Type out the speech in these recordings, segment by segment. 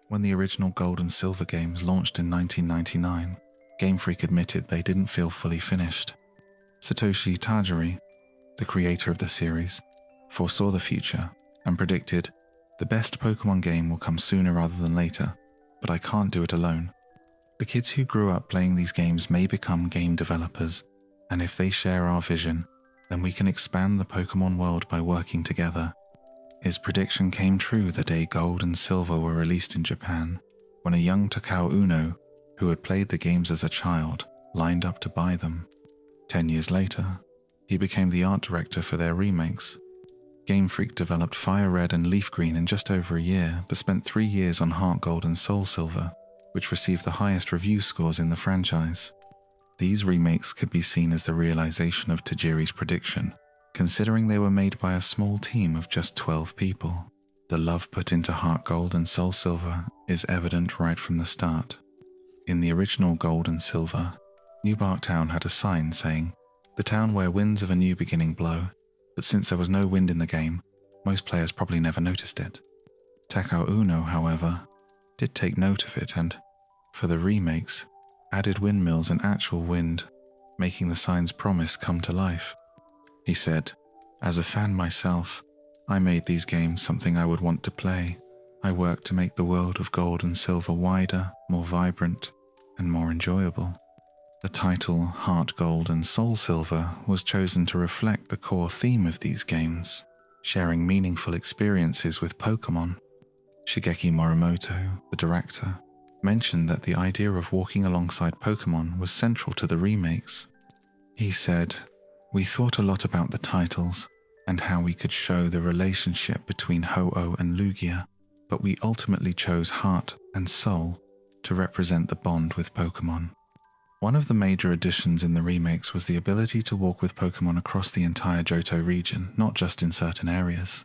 When the original Gold and Silver games launched in 1999, Game Freak admitted they didn't feel fully finished. Satoshi Tajiri, the creator of the series, foresaw the future and predicted, "The best Pokémon game will come sooner rather than later, but I can't do it alone. The kids who grew up playing these games may become game developers, and if they share our vision, then we can expand the Pokémon world by working together." His prediction came true the day Gold and Silver were released in Japan, when a young Takao Uno, who had played the games as a child, lined up to buy them. 10 years later, he became the art director for their remakes. Game Freak developed Fire Red and Leaf Green in just over a year, but spent 3 years on HeartGold and SoulSilver, which received the highest review scores in the franchise. These remakes could be seen as the realization of Tajiri's prediction, considering they were made by a small team of just 12 people. The love put into HeartGold and SoulSilver is evident right from the start. In the original Gold and Silver, New Barktown had a sign saying, "The town where winds of a new beginning blow," but since there was no wind in the game, most players probably never noticed it. Takao Uno, however, did take note of it and, for the remakes, added windmills and actual wind, making the sign's promise come to life. He said, "As a fan myself, I made these games something I would want to play. I worked to make the world of Gold and Silver wider, more vibrant, and more enjoyable." The title HeartGold and SoulSilver was chosen to reflect the core theme of these games, sharing meaningful experiences with Pokémon. Shigeki Morimoto, the director, mentioned that the idea of walking alongside Pokémon was central to the remakes. He said, "We thought a lot about the titles and how we could show the relationship between Ho-Oh and Lugia, but we ultimately chose Heart and Soul to represent the bond with Pokémon." One of the major additions in the remakes was the ability to walk with Pokémon across the entire Johto region, not just in certain areas.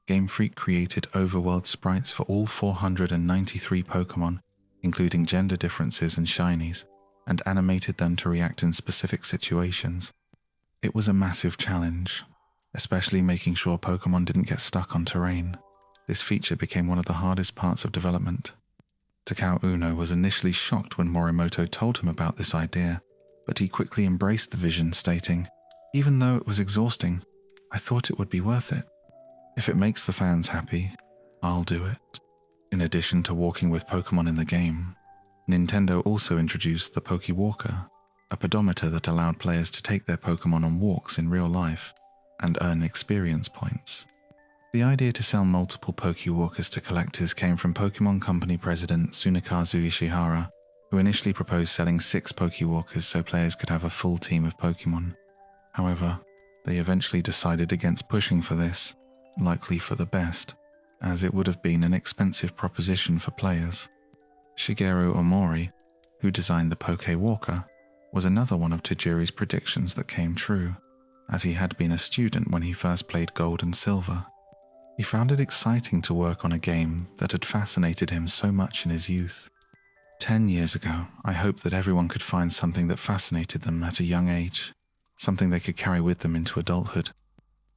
Game Freak created overworld sprites for all 493 Pokémon, including gender differences and shinies, and animated them to react in specific situations. It was a massive challenge, especially making sure Pokémon didn't get stuck on terrain. This feature became one of the hardest parts of development. Takao Uno was initially shocked when Morimoto told him about this idea, but he quickly embraced the vision, stating, "Even though it was exhausting, I thought it would be worth it. If it makes the fans happy, I'll do it." In addition to walking with Pokémon in the game, Nintendo also introduced the Poké Walker, a pedometer that allowed players to take their Pokémon on walks in real life and earn experience points. The idea to sell multiple Poké Walkers to collectors came from Pokémon Company president Tsunekazu Ishihara, who initially proposed selling 6 Poké Walkers so players could have a full team of Pokémon. However, they eventually decided against pushing for this, likely for the best, as it would have been an expensive proposition for players. Shigeru Omori, who designed the Poké Walker, was another one of Tajiri's predictions that came true, as he had been a student when he first played Gold and Silver. He found it exciting to work on a game that had fascinated him so much in his youth. 10 years ago, I hoped that everyone could find something that fascinated them at a young age, something they could carry with them into adulthood.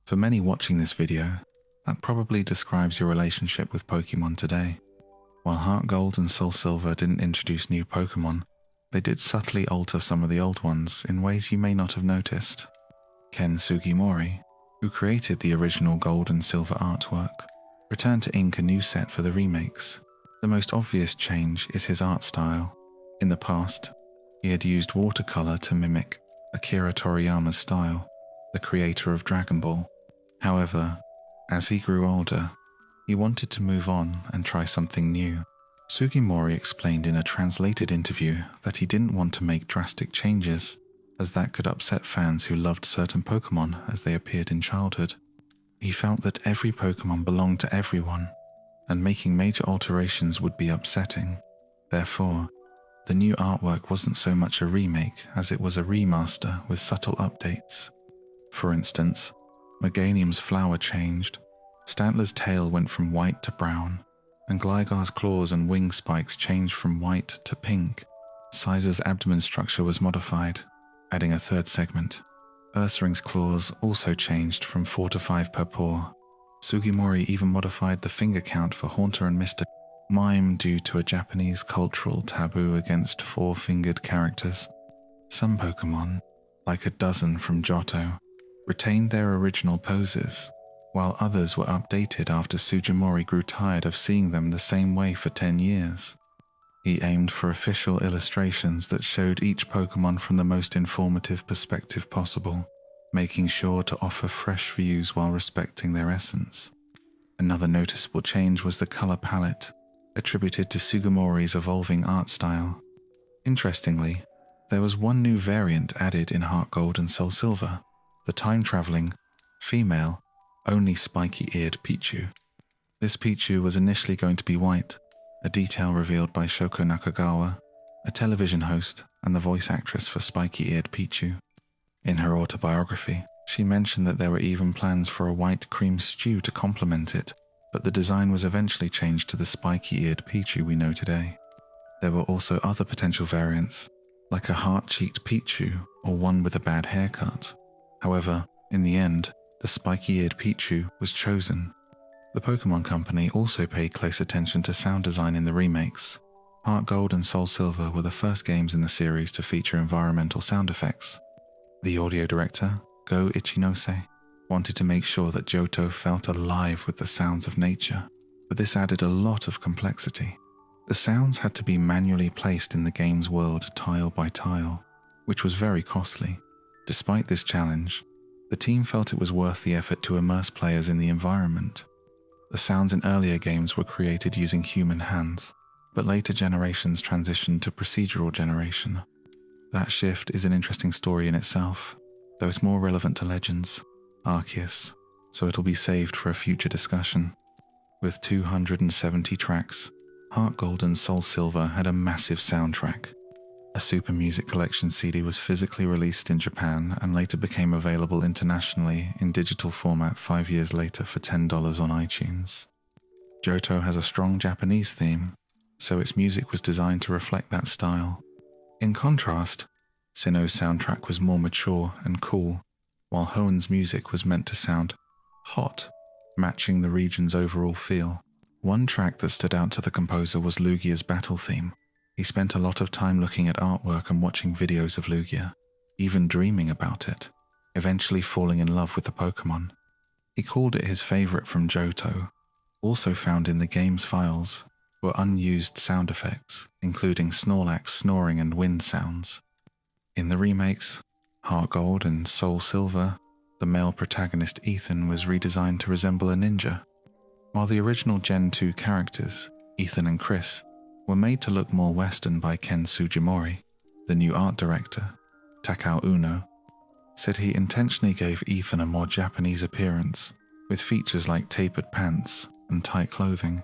For many watching this video, that probably describes your relationship with Pokémon today. While HeartGold and SoulSilver didn't introduce new Pokémon, they did subtly alter some of the old ones in ways you may not have noticed. Ken Sugimori, who created the original Gold and Silver artwork, returned to ink a new set for the remakes. The most obvious change is his art style. In the past, he had used watercolor to mimic Akira Toriyama's style, the creator of Dragon Ball. However, as he grew older, he wanted to move on and try something new. Sugimori explained in a translated interview that he didn't want to make drastic changes, as that could upset fans who loved certain Pokémon as they appeared in childhood. He felt that every Pokémon belonged to everyone, and making major alterations would be upsetting. Therefore, the new artwork wasn't so much a remake as it was a remaster with subtle updates. For instance, Meganium's flower changed, Stantler's tail went from white to brown, and Gligar's claws and wing spikes changed from white to pink. Sizer's abdomen structure was modified, adding a third segment. Ursaring's claws also changed from 4 to 5 per paw. Sugimori even modified the finger count for Haunter and Mr. mime due to a Japanese cultural taboo against four-fingered characters. Some Pokémon, like a dozen from Johto, retained their original poses, while others were updated after Sugimori grew tired of seeing them the same way for 10 years. He aimed for official illustrations that showed each Pokémon from the most informative perspective possible, making sure to offer fresh views while respecting their essence. Another noticeable change was the color palette, attributed to Sugimori's evolving art style. Interestingly, there was one new variant added in HeartGold and SoulSilver, the time-traveling, female, only spiky-eared Pichu. This Pichu was initially going to be white, a detail revealed by Shoko Nakagawa, a television host and the voice actress for spiky-eared Pichu. In her autobiography, she mentioned that there were even plans for a white cream stew to complement it, but the design was eventually changed to the spiky-eared Pichu we know today. There were also other potential variants, like a heart-cheeked Pichu or one with a bad haircut. However, in the end, the spiky-eared Pichu was chosen. The Pokémon Company also paid close attention to sound design in the remakes. HeartGold and SoulSilver were the first games in the series to feature environmental sound effects. The audio director, Go Ichinose, wanted to make sure that Johto felt alive with the sounds of nature, but this added a lot of complexity. The sounds had to be manually placed in the game's world tile by tile, which was very costly. Despite this challenge, the team felt it was worth the effort to immerse players in the environment. The sounds in earlier games were created using human hands, but later generations transitioned to procedural generation. That shift is an interesting story in itself, though it's more relevant to Legends, Arceus, so it'll be saved for a future discussion. With 270 tracks, HeartGold and SoulSilver had a massive soundtrack. A Super Music Collection CD was physically released in Japan and later became available internationally in digital format 5 years later for $10 on iTunes. Johto has a strong Japanese theme, so its music was designed to reflect that style. In contrast, Sinnoh's soundtrack was more mature and cool, while Hoenn's music was meant to sound hot, matching the region's overall feel. One track that stood out to the composer was Lugia's battle theme. He spent a lot of time looking at artwork and watching videos of Lugia, even dreaming about it, eventually falling in love with the Pokémon. He called it his favorite from Johto. Also found in the game's files were unused sound effects, including Snorlax snoring and wind sounds. In the remakes, HeartGold and SoulSilver, the male protagonist Ethan was redesigned to resemble a ninja, while the original Gen 2 characters, Ethan and Chris, were made to look more Western by Ken Sugimori. The new art director, Takao Uno, said he intentionally gave Ethan a more Japanese appearance, with features like tapered pants and tight clothing.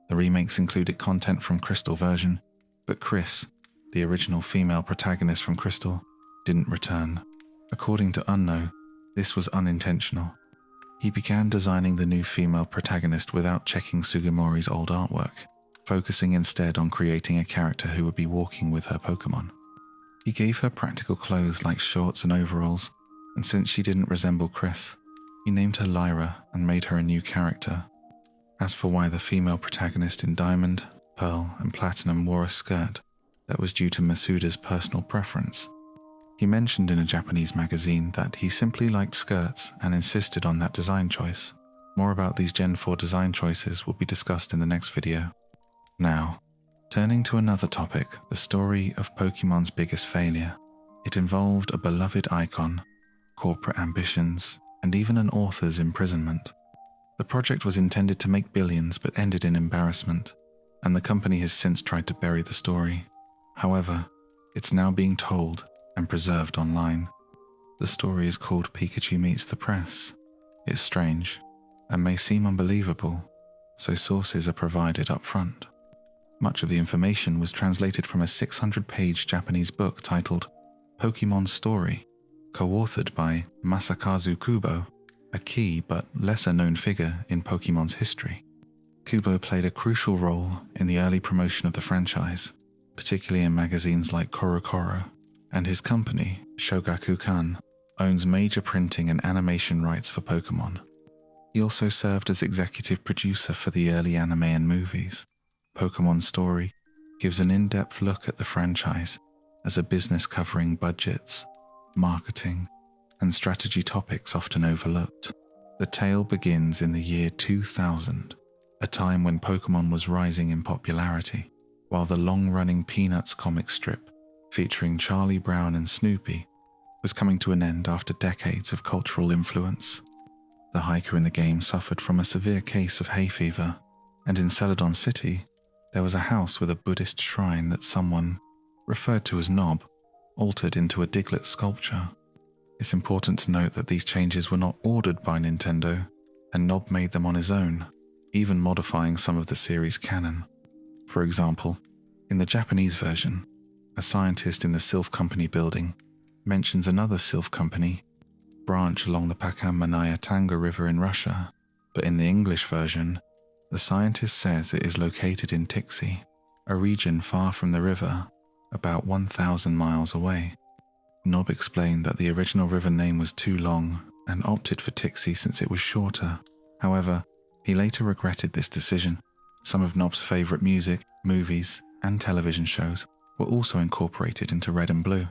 The remakes included content from Crystal version, but Chris, the original female protagonist from Crystal, didn't return. According to Unno, this was unintentional. He began designing the new female protagonist without checking Sugimori's old artwork, focusing instead on creating a character who would be walking with her Pokémon. He gave her practical clothes like shorts and overalls, and since she didn't resemble Chris, he named her Lyra and made her a new character. As for why the female protagonist in Diamond, Pearl, and Platinum wore a skirt, that was due to Masuda's personal preference. He mentioned in a Japanese magazine that he simply liked skirts and insisted on that design choice. More about these Gen 4 design choices will be discussed in the next video. Now, turning to another topic, the story of Pokémon's biggest failure. It involved a beloved icon, corporate ambitions, and even an author's imprisonment. The project was intended to make billions but ended in embarrassment, and the company has since tried to bury the story. However, it's now being told and preserved online. The story is called Pikachu Meets the Press. It's strange, and may seem unbelievable, so sources are provided up front. Much of the information was translated from a 600-page Japanese book titled Pokémon Story, co-authored by Masakazu Kubo, a key but lesser-known figure in Pokémon's history. Kubo played a crucial role in the early promotion of the franchise, particularly in magazines like Korokoro, and his company, Shogakukan, owns major printing and animation rights for Pokémon. He also served as executive producer for the early anime and movies. Pokémon Story gives an in-depth look at the franchise as a business covering budgets, marketing, and strategy topics often overlooked. The tale begins in the year 2000, a time when Pokémon was rising in popularity, while the long-running Peanuts comic strip featuring Charlie Brown and Snoopy was coming to an end after decades of cultural influence. The hiker in the game suffered from a severe case of hay fever, and in Celadon City, there was a house with a Buddhist shrine that someone, referred to as Nob, altered into a Diglett sculpture. It's important to note that these changes were not ordered by Nintendo, and Nob made them on his own, even modifying some of the series' canon. For example, in the Japanese version, a scientist in the Sylph Company building mentions another Sylph Company branch along the Pakam-Manaya Tanga River in Russia, but in the English version, the scientist says it is located in Tixi, a region far from the river, about 1,000 miles away. Nob explained that the original river name was too long and opted for Tixi since it was shorter. However, he later regretted this decision. Some of Nob's favorite music, movies, and television shows were also incorporated into Red and Blue.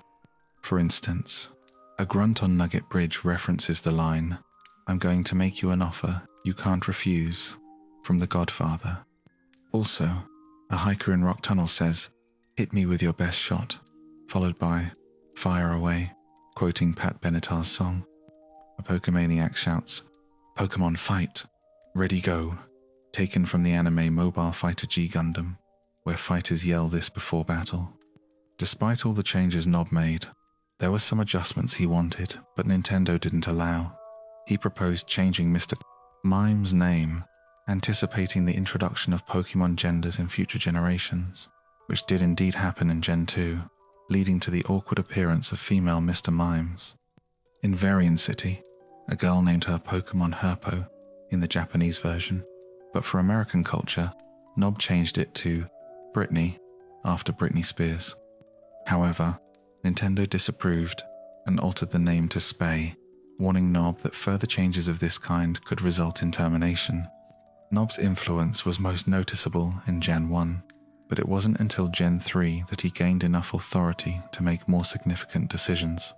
For instance, a grunt on Nugget Bridge references the line, "I'm going to make you an offer you can't refuse," from The Godfather. Also, a hiker in Rock Tunnel says, "Hit me with your best shot," followed by "Fire away," quoting Pat Benatar's song. A Pokemaniac shouts, "Pokemon fight! Ready go!" taken from the anime Mobile Fighter G Gundam, where fighters yell this before battle. Despite all the changes Nob made, there were some adjustments he wanted, but Nintendo didn't allow. He proposed changing Mr. Mime's name, anticipating the introduction of Pokemon genders in future generations, which did indeed happen in Gen 2, leading to the awkward appearance of female Mr. Mimes. In Varian City, a girl named her Pokemon Herpo in the Japanese version, but for American culture, Nob changed it to Britney after Britney Spears. However, Nintendo disapproved and altered the name to Spay, warning Nob that further changes of this kind could result in termination. Nob's influence was most noticeable in Gen 1, but it wasn't until Gen 3 that he gained enough authority to make more significant decisions.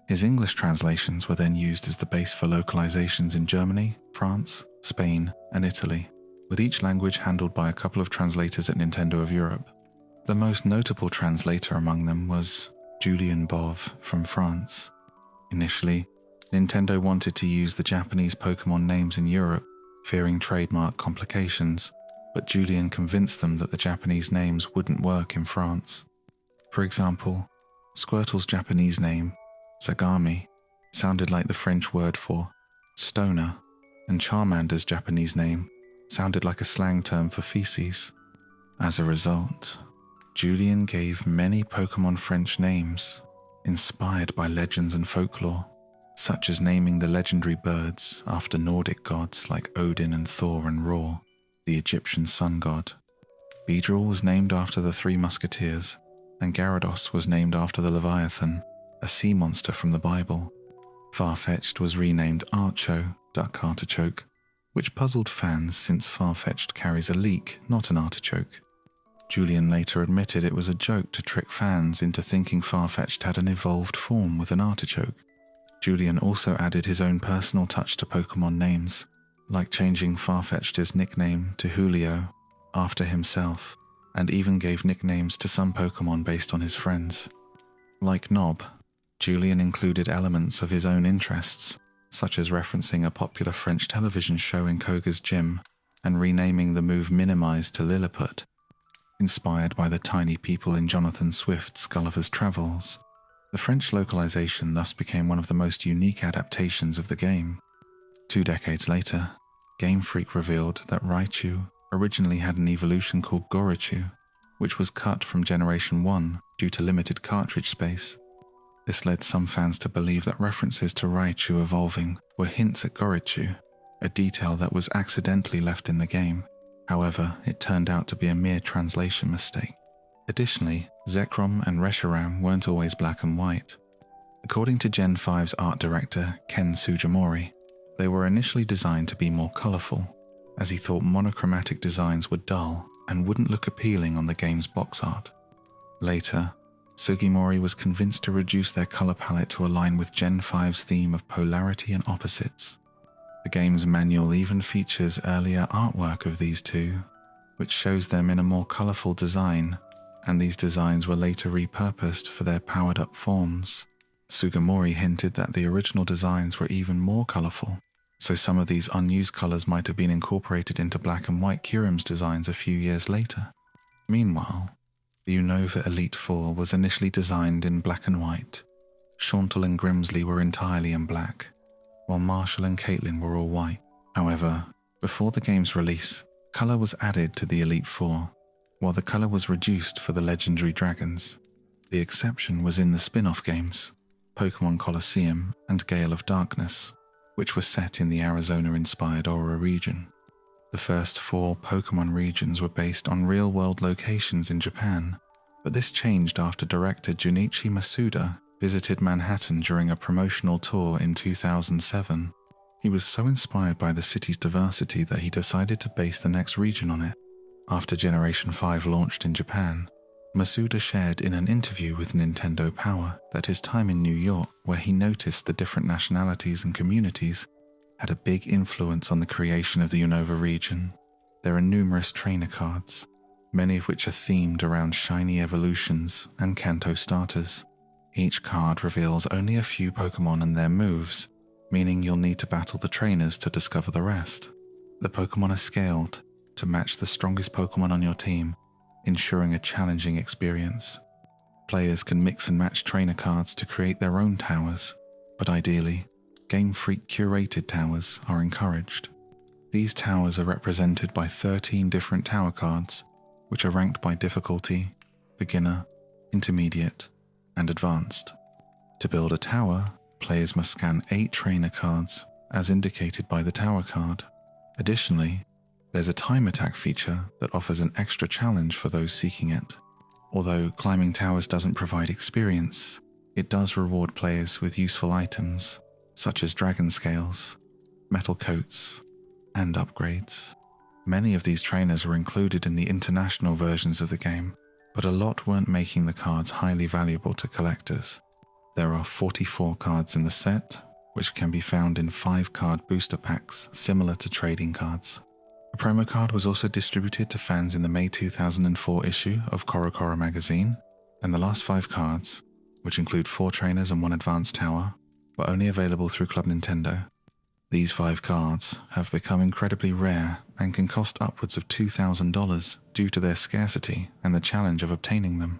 His English translations were then used as the base for localizations in Germany, France, Spain, and Italy, with each language handled by a couple of translators at Nintendo of Europe. The most notable translator among them was Julien Bove from France. Initially, Nintendo wanted to use the Japanese Pokemon names in Europe, fearing trademark complications, but Julien convinced them that the Japanese names wouldn't work in France. For example, Squirtle's Japanese name, Sagami, sounded like the French word for stoner, and Charmander's Japanese name sounded like a slang term for feces. As a result, Julien gave many Pokemon French names inspired by legends and folklore, such as naming the legendary birds after Nordic gods like Odin and Thor and Ra, the Egyptian sun god. Beedrill was named after the Three Musketeers, and Gyarados was named after the Leviathan, a sea monster from the Bible. Farfetch'd was renamed Archo, Duck Artichoke, which puzzled fans since Farfetch'd carries a leek, not an artichoke. Julien later admitted it was a joke to trick fans into thinking Farfetch'd had an evolved form with an artichoke. Julien also added his own personal touch to Pokemon names, like changing Farfetch'd's nickname to Julio after himself, and even gave nicknames to some Pokemon based on his friends. Like Nob, Julien included elements of his own interests, such as referencing a popular French television show in Koga's gym and renaming the move Minimize to Lilliput, inspired by the tiny people in Jonathan Swift's Gulliver's Travels. The French localization thus became one of the most unique adaptations of the game. 2 decades later, Game Freak revealed that Raichu originally had an evolution called Gorichu, which was cut from Generation 1 due to limited cartridge space. This led some fans to believe that references to Raichu evolving were hints at Gorichu, a detail that was accidentally left in the game. However, it turned out to be a mere translation mistake. Additionally, Zekrom and Reshiram weren't always black and white. According to Gen 5's art director Ken Sujimori, they were initially designed to be more colourful, as he thought monochromatic designs were dull and wouldn't look appealing on the game's box art. Later, Sugimori was convinced to reduce their color palette to align with Gen 5's theme of polarity and opposites. The game's manual even features earlier artwork of these two, which shows them in a more colorful design, and these designs were later repurposed for their powered-up forms. Sugimori hinted that the original designs were even more colorful, so some of these unused colors might have been incorporated into black and white Kyurem's designs a few years later. Meanwhile, the Unova Elite Four was initially designed in black and white. Shauntel and Grimsley were entirely in black, while Marshall and Caitlin were all white. However, before the game's release, color was added to the Elite Four, while the color was reduced for the legendary dragons. The exception was in the spin-off games, Pokémon Colosseum and Gale of Darkness, which were set in the Arizona-inspired Aura region. The first 4 Pokémon regions were based on real-world locations in Japan, but this changed after director Junichi Masuda visited Manhattan during a promotional tour in 2007. He was so inspired by the city's diversity that he decided to base the next region on it. After Generation 5 launched in Japan, Masuda shared in an interview with Nintendo Power that his time in New York, where he noticed the different nationalities and communities, had a big influence on the creation of the Unova region. There are numerous trainer cards, many of which are themed around shiny evolutions and Kanto starters. Each card reveals only a few Pokémon and their moves, meaning you'll need to battle the trainers to discover the rest. The Pokémon are scaled to match the strongest Pokémon on your team, ensuring a challenging experience. Players can mix and match trainer cards to create their own towers, but ideally, Game Freak curated towers are encouraged. These towers are represented by 13 different tower cards, which are ranked by difficulty, beginner, intermediate, and advanced. To build a tower, players must scan 8 trainer cards, as indicated by the tower card. Additionally, there's a time attack feature that offers an extra challenge for those seeking it. Although climbing towers doesn't provide experience, it does reward players with useful items, such as dragon scales, metal coats, and upgrades. Many of these trainers were included in the international versions of the game, but a lot weren't making the cards highly valuable to collectors. There are 44 cards in the set, which can be found in 5-card booster packs similar to trading cards. A promo card was also distributed to fans in the May 2004 issue of CoroCoro magazine, and the last 5 cards, which include 4 trainers and 1 advanced tower, were only available through Club Nintendo. These 5 cards have become incredibly rare and can cost upwards of $2,000 due to their scarcity and the challenge of obtaining them.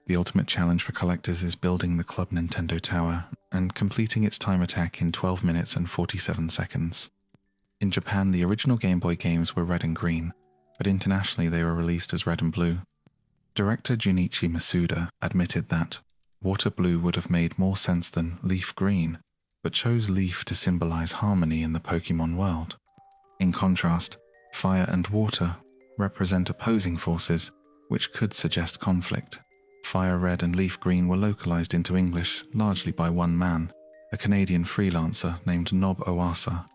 The ultimate challenge for collectors is building the Club Nintendo Tower and completing its time attack in 12 minutes and 47 seconds. In Japan, the original Game Boy games were red and green, but internationally they were released as red and blue. Director Junichi Masuda admitted that water blue would have made more sense than leaf green, but chose leaf to symbolize harmony in the Pokémon world. In contrast, fire and water represent opposing forces, which could suggest conflict. Fire red and leaf green were localized into English largely by one man, a Canadian freelancer named Nob Owasa.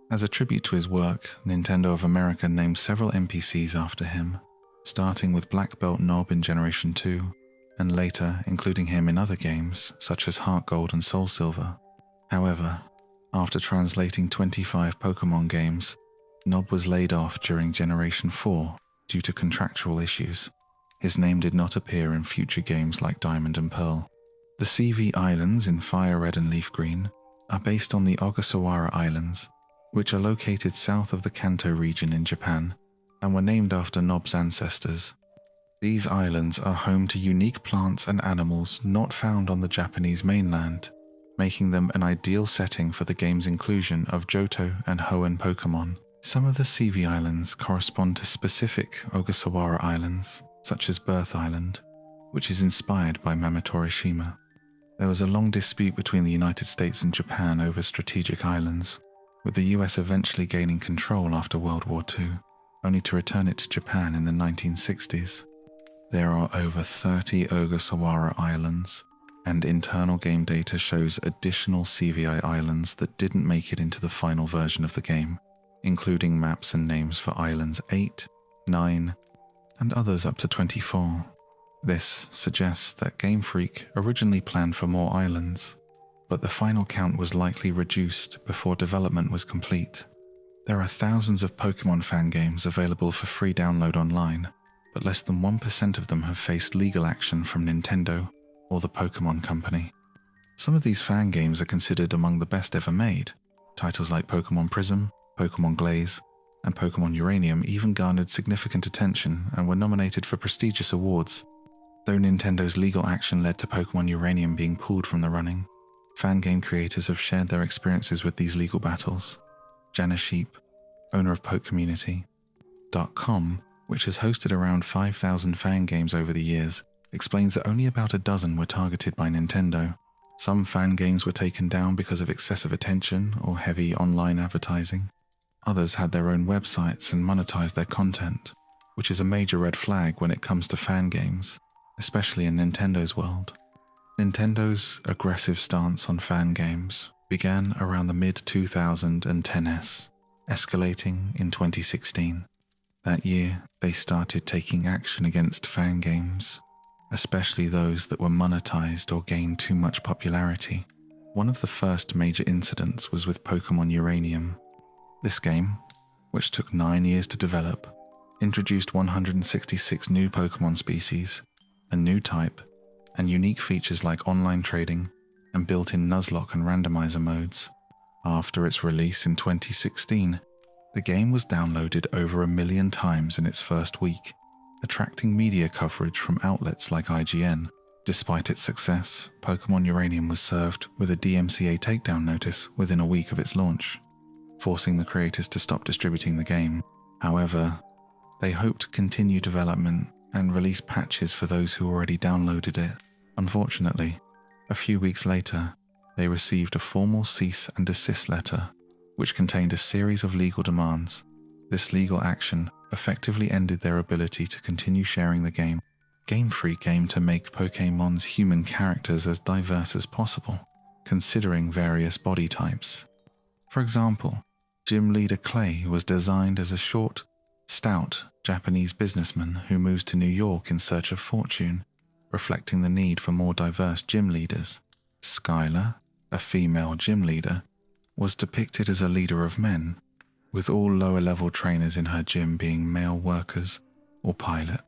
As a tribute to his work, Nintendo of America named several NPCs after him, starting with Black Belt Nob in Generation 2, and later including him in other games such as HeartGold and SoulSilver. However, after translating 25 Pokémon games, Nob was laid off during Generation 4 due to contractual issues. His name did not appear in future games like Diamond and Pearl. The CV Islands in Fire Red and Leaf Green are based on the Ogasawara Islands, which are located south of the Kanto region in Japan, and were named after Nob's ancestors. These islands are home to unique plants and animals not found on the Japanese mainland, making them an ideal setting for the game's inclusion of Johto and Hoenn Pokémon. Some of the CV Islands correspond to specific Ogasawara Islands, such as Birth Island, which is inspired by Mamotorishima. There was a long dispute between the United States and Japan over strategic islands, with the US eventually gaining control after World War II, only to return it to Japan in the 1960s. There are over 30 Ogasawara Islands, and internal game data shows additional CVI islands that didn't make it into the final version of the game, including maps and names for Islands 8, 9, and others up to 24. This suggests that Game Freak originally planned for more islands, but the final count was likely reduced before development was complete. There are thousands of Pokémon fan games available for free download online, but less than 1% of them have faced legal action from Nintendo or the Pokémon Company. Some of these fan games are considered among the best ever made. Titles like Pokémon Prism, Pokémon Glaze, and Pokémon Uranium even garnered significant attention and were nominated for prestigious awards. Though Nintendo's legal action led to Pokémon Uranium being pulled from the running, fan game creators have shared their experiences with these legal battles. Jana Sheep, owner of PokeCommunity.com, which has hosted around 5,000 fan games over the years, explains that only about a dozen were targeted by Nintendo. Some fan games were taken down because of excessive attention or heavy online advertising. Others had their own websites and monetized their content, which is a major red flag when it comes to fan games, especially in Nintendo's world. Nintendo's aggressive stance on fan games began around the mid-2010s, escalating in 2016. That year, they started taking action against fan games, especially those that were monetized or gained too much popularity. One of the first major incidents was with Pokémon Uranium. This game, which took 9 years to develop, introduced 166 new Pokémon species, a new type, and unique features like online trading and built-in Nuzlocke and randomizer modes. After its release in 2016, the game was downloaded over 1 million times in its first week, attracting media coverage from outlets like IGN. Despite its success, Pokémon Uranium was served with a DMCA takedown notice within a week of its launch, forcing the creators to stop distributing the game. However, they hoped to continue development and release patches for those who already downloaded it. Unfortunately, a few weeks later, they received a formal cease and desist letter, which contained a series of legal demands. This legal action effectively ended their ability to continue sharing the game. Game Freak aimed to make Pokémon's human characters as diverse as possible, considering various body types. For example, Gym Leader Clay was designed as a short, stout Japanese businessman who moves to New York in search of fortune, reflecting the need for more diverse gym leaders. Skylar, a female gym leader, was depicted as a leader of men, with all lower-level trainers in her gym being male workers or pilot.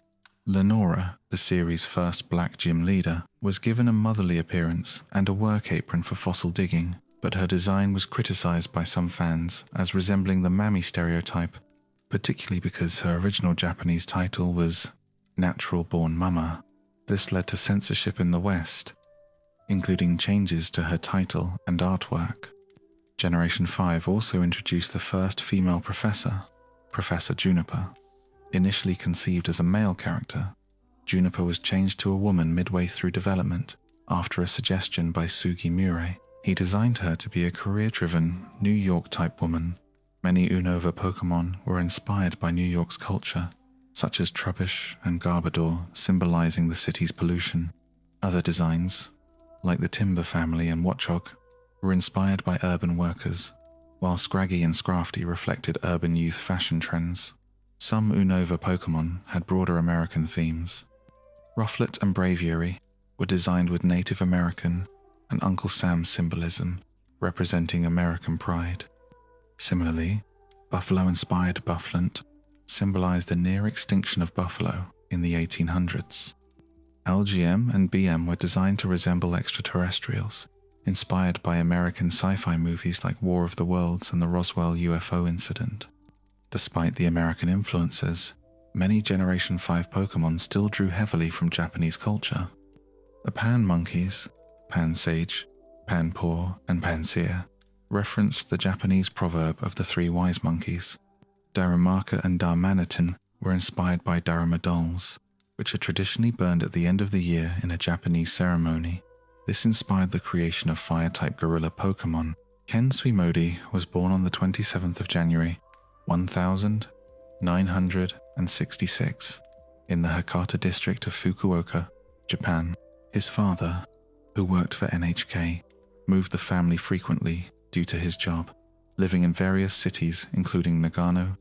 Lenora, the series' first black gym leader, was given a motherly appearance and a work apron for fossil digging, but her design was criticized by some fans as resembling the mammy stereotype, particularly because her original Japanese title was Natural Born Mama. This led to censorship in the West, including changes to her title and artwork. Generation 5 also introduced the first female professor, Professor Juniper. Initially conceived as a male character, Juniper was changed to a woman midway through development after a suggestion by Sugi Murray. He designed her to be a career-driven, New York-type woman. Many Unova Pokémon were inspired by New York's culture, such as Trubbish and Garbodor, symbolizing the city's pollution. Other designs, like the Timber family and Watchog, were inspired by urban workers, while Scraggy and Scrafty reflected urban youth fashion trends. Some Unova Pokémon had broader American themes. Rufflet and Braviary were designed with Native American and Uncle Sam symbolism, representing American pride. Similarly, buffalo-inspired Bufflant symbolized the near extinction of buffalo in the 1800s. LGM and BM were designed to resemble extraterrestrials, inspired by American sci-fi movies like War of the Worlds and the Roswell UFO incident. Despite the American influences, many Generation 5 Pokémon still drew heavily from Japanese culture. The Pan monkeys, Pansage, Panpour, and Panseer, referenced the Japanese proverb of the three wise monkeys. Darumaka and Darmanitan were inspired by Daruma dolls, which are traditionally burned at the end of the year in a Japanese ceremony. This inspired the creation of fire-type gorilla Pokémon. Ken Suimodi was born on the 27th of January, 1966, in the Hakata district of Fukuoka, Japan. His father, who worked for NHK, moved the family frequently due to his job, living in various cities including Nagano,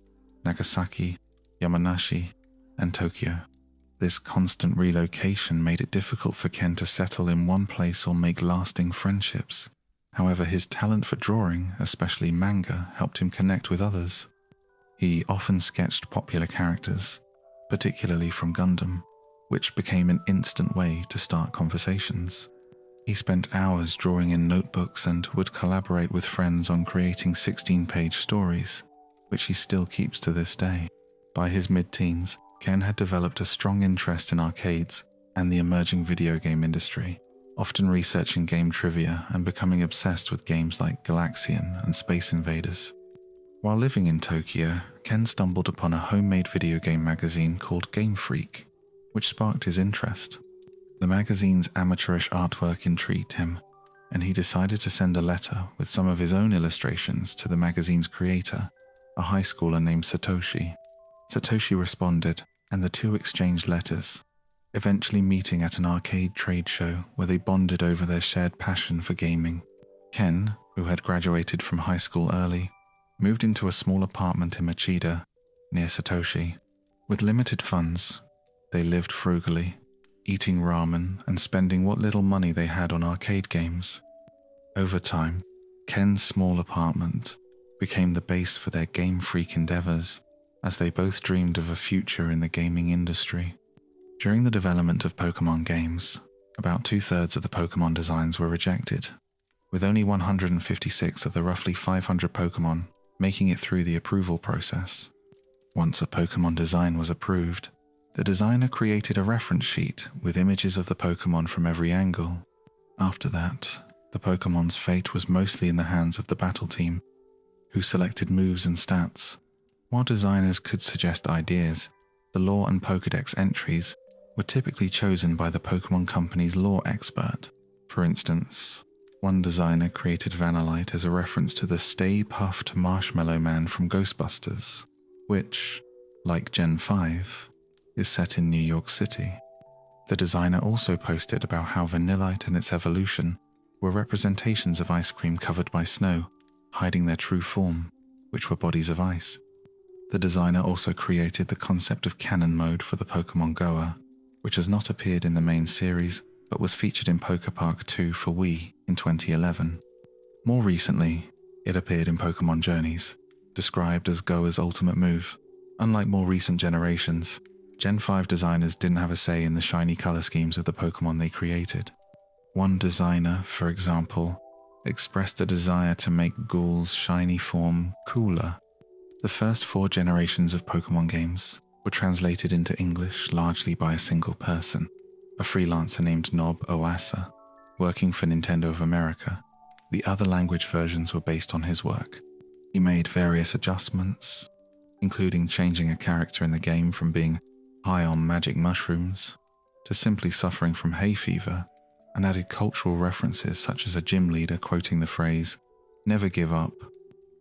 Nagasaki, Yamanashi, and Tokyo. This constant relocation made it difficult for Ken to settle in one place or make lasting friendships. However, his talent for drawing, especially manga, helped him connect with others. He often sketched popular characters, particularly from Gundam, which became an instant way to start conversations. He spent hours drawing in notebooks and would collaborate with friends on creating 16-page stories, which he still keeps to this day. By his mid-teens, Ken had developed a strong interest in arcades and the emerging video game industry, often researching game trivia and becoming obsessed with games like Galaxian and Space Invaders. While living in Tokyo, Ken stumbled upon a homemade video game magazine called Game Freak, which sparked his interest. The magazine's amateurish artwork intrigued him, and he decided to send a letter with some of his own illustrations to the magazine's creator, a high schooler named Satoshi. Satoshi responded, and the two exchanged letters, eventually meeting at an arcade trade show where they bonded over their shared passion for gaming. Ken, who had graduated from high school early, moved into a small apartment in Machida, near Satoshi. With limited funds, they lived frugally, eating ramen and spending what little money they had on arcade games. Over time, Ken's small apartment became the base for their Game Freak endeavors, as they both dreamed of a future in the gaming industry. During the development of Pokémon games, about 2/3 of the Pokémon designs were rejected, with only 156 of the roughly 500 Pokémon making it through the approval process. Once a Pokémon design was approved, the designer created a reference sheet with images of the Pokémon from every angle. After that, the Pokémon's fate was mostly in the hands of the battle team, who selected moves and stats. While designers could suggest ideas, the lore and Pokédex entries were typically chosen by the Pokémon Company's lore expert. For instance, one designer created Vanillite as a reference to the Stay Puft Marshmallow Man from Ghostbusters, which, like Gen 5, is set in New York City. The designer also posted about how Vanillite and its evolution were representations of ice cream covered by snow, hiding their true form, which were bodies of ice. The designer also created the concept of Cannon Mode for the Pokémon Goa, which has not appeared in the main series but was featured in Poké Park 2 for Wii in 2011. More recently, it appeared in Pokémon Journeys, described as Goa's ultimate move. Unlike more recent generations, Gen 5 designers didn't have a say in the shiny color schemes of the Pokémon they created. One designer, for example, expressed a desire to make Ghoul's shiny form cooler. The first 4 generations of Pokémon games were translated into English largely by a single person, a freelancer named Nob Oasa, working for Nintendo of America. The other language versions were based on his work. He made various adjustments, including changing a character in the game from being high on magic mushrooms to simply suffering from hay fever, and added cultural references such as a gym leader quoting the phrase, "Never give up,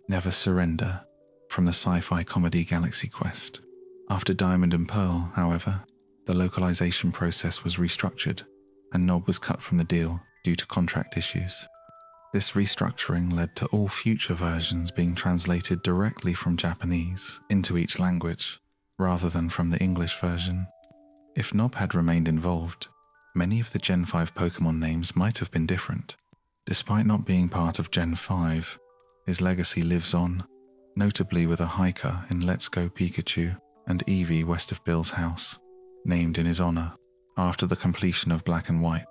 never surrender," from the sci-fi comedy Galaxy Quest. After Diamond and Pearl, however, the localization process was restructured, and Nob was cut from the deal due to contract issues. This restructuring led to all future versions being translated directly from Japanese into each language, rather than from the English version. If Nob had remained involved, many of the Gen 5 Pokémon names might have been different. Despite not being part of Gen 5, his legacy lives on, notably with a hiker in Let's Go Pikachu and Eevee west of Bill's house, named in his honor. After the completion of Black and White,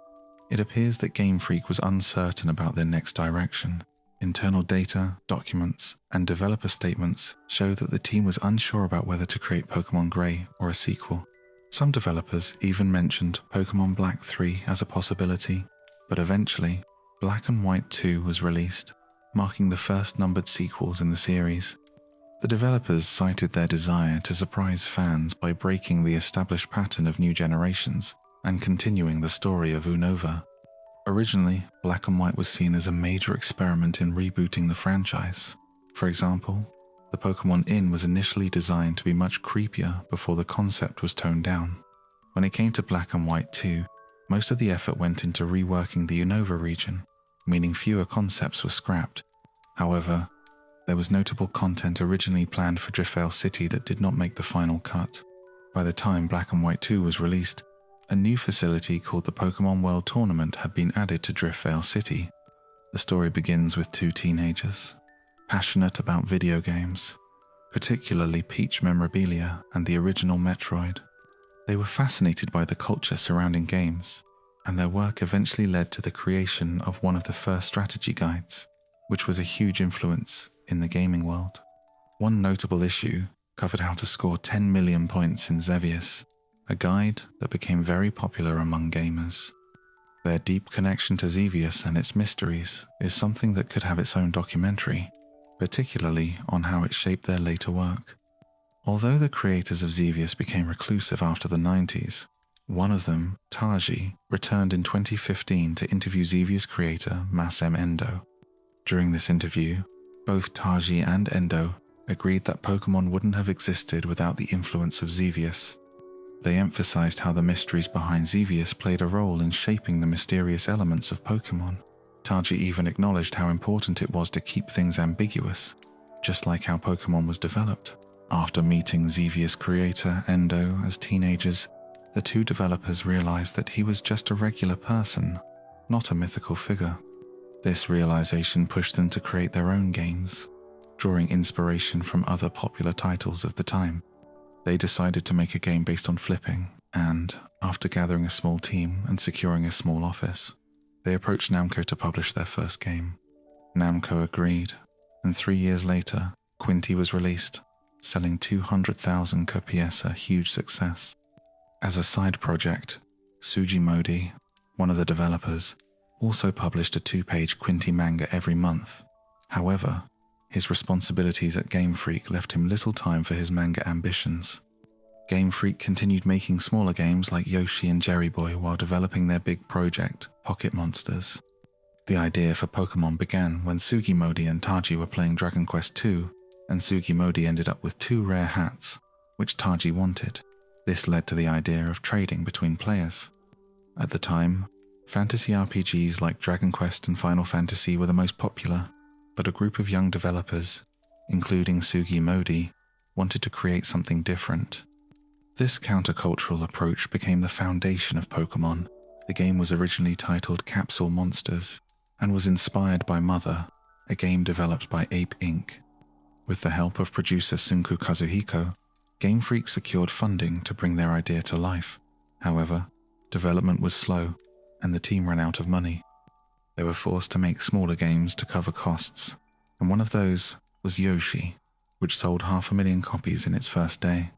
it appears that Game Freak was uncertain about their next direction. Internal data, documents, and developer statements show that the team was unsure about whether to create Pokémon Grey or a sequel. Some developers even mentioned Pokémon Black 3 as a possibility, but eventually, Black and White 2 was released, marking the first numbered sequels in the series. The developers cited their desire to surprise fans by breaking the established pattern of new generations and continuing the story of Unova. Originally, Black and White was seen as a major experiment in rebooting the franchise. For example, the Pokémon Inn was initially designed to be much creepier before the concept was toned down. When it came to Black and White 2, most of the effort went into reworking the Unova region, meaning fewer concepts were scrapped. However, there was notable content originally planned for Drifale City that did not make the final cut. By the time Black and White 2 was released, a new facility called the Pokémon World Tournament had been added to Driftvale City. The story begins with two teenagers, passionate about video games, particularly Peach memorabilia and the original Metroid. They were fascinated by the culture surrounding games, and their work eventually led to the creation of one of the first strategy guides, which was a huge influence in the gaming world. One notable issue covered how to score 10 million points in Xevious, a guide that became very popular among gamers. Their deep connection to Xevious and its mysteries is something that could have its own documentary, particularly on how it shaped their later work. Although the creators of Xevious became reclusive after the 90s, one of them, Taji, returned in 2015 to interview Xevious creator Masem Endo. During this interview, both Taji and Endo agreed that Pokémon wouldn't have existed without the influence of Xevious. They emphasized how the mysteries behind Xevious played a role in shaping the mysterious elements of Pokémon. Taji even acknowledged how important it was to keep things ambiguous, just like how Pokémon was developed. After meeting Xevious creator Endo as teenagers, the two developers realized that he was just a regular person, not a mythical figure. This realization pushed them to create their own games, drawing inspiration from other popular titles of the time. They decided to make a game based on flipping, and, after gathering a small team and securing a small office, they approached Namco to publish their first game. Namco agreed, and 3 years later, Quinty was released, selling 200,000 copies, a huge success. As a side project, Suji Modi, one of the developers, also published a 2-page Quinty manga every month. However, his responsibilities at Game Freak left him little time for his manga ambitions. Game Freak continued making smaller games like Yoshi and Jerry Boy while developing their big project, Pocket Monsters. The idea for Pokémon began when Sugi Modi and Taji were playing Dragon Quest II, and Sugi Modi ended up with 2 rare hats, which Taji wanted. This led to the idea of trading between players. At the time, fantasy RPGs like Dragon Quest and Final Fantasy were the most popular, but a group of young developers, including Sugi Modi, wanted to create something different. This countercultural approach became the foundation of Pokémon. The game was originally titled Capsule Monsters and was inspired by Mother, a game developed by Ape Inc. With the help of producer Sunku Kazuhiko, Game Freak secured funding to bring their idea to life. However, development was slow, and the team ran out of money. They were forced to make smaller games to cover costs, and one of those was Yoshi, which sold 500,000 copies in its first day.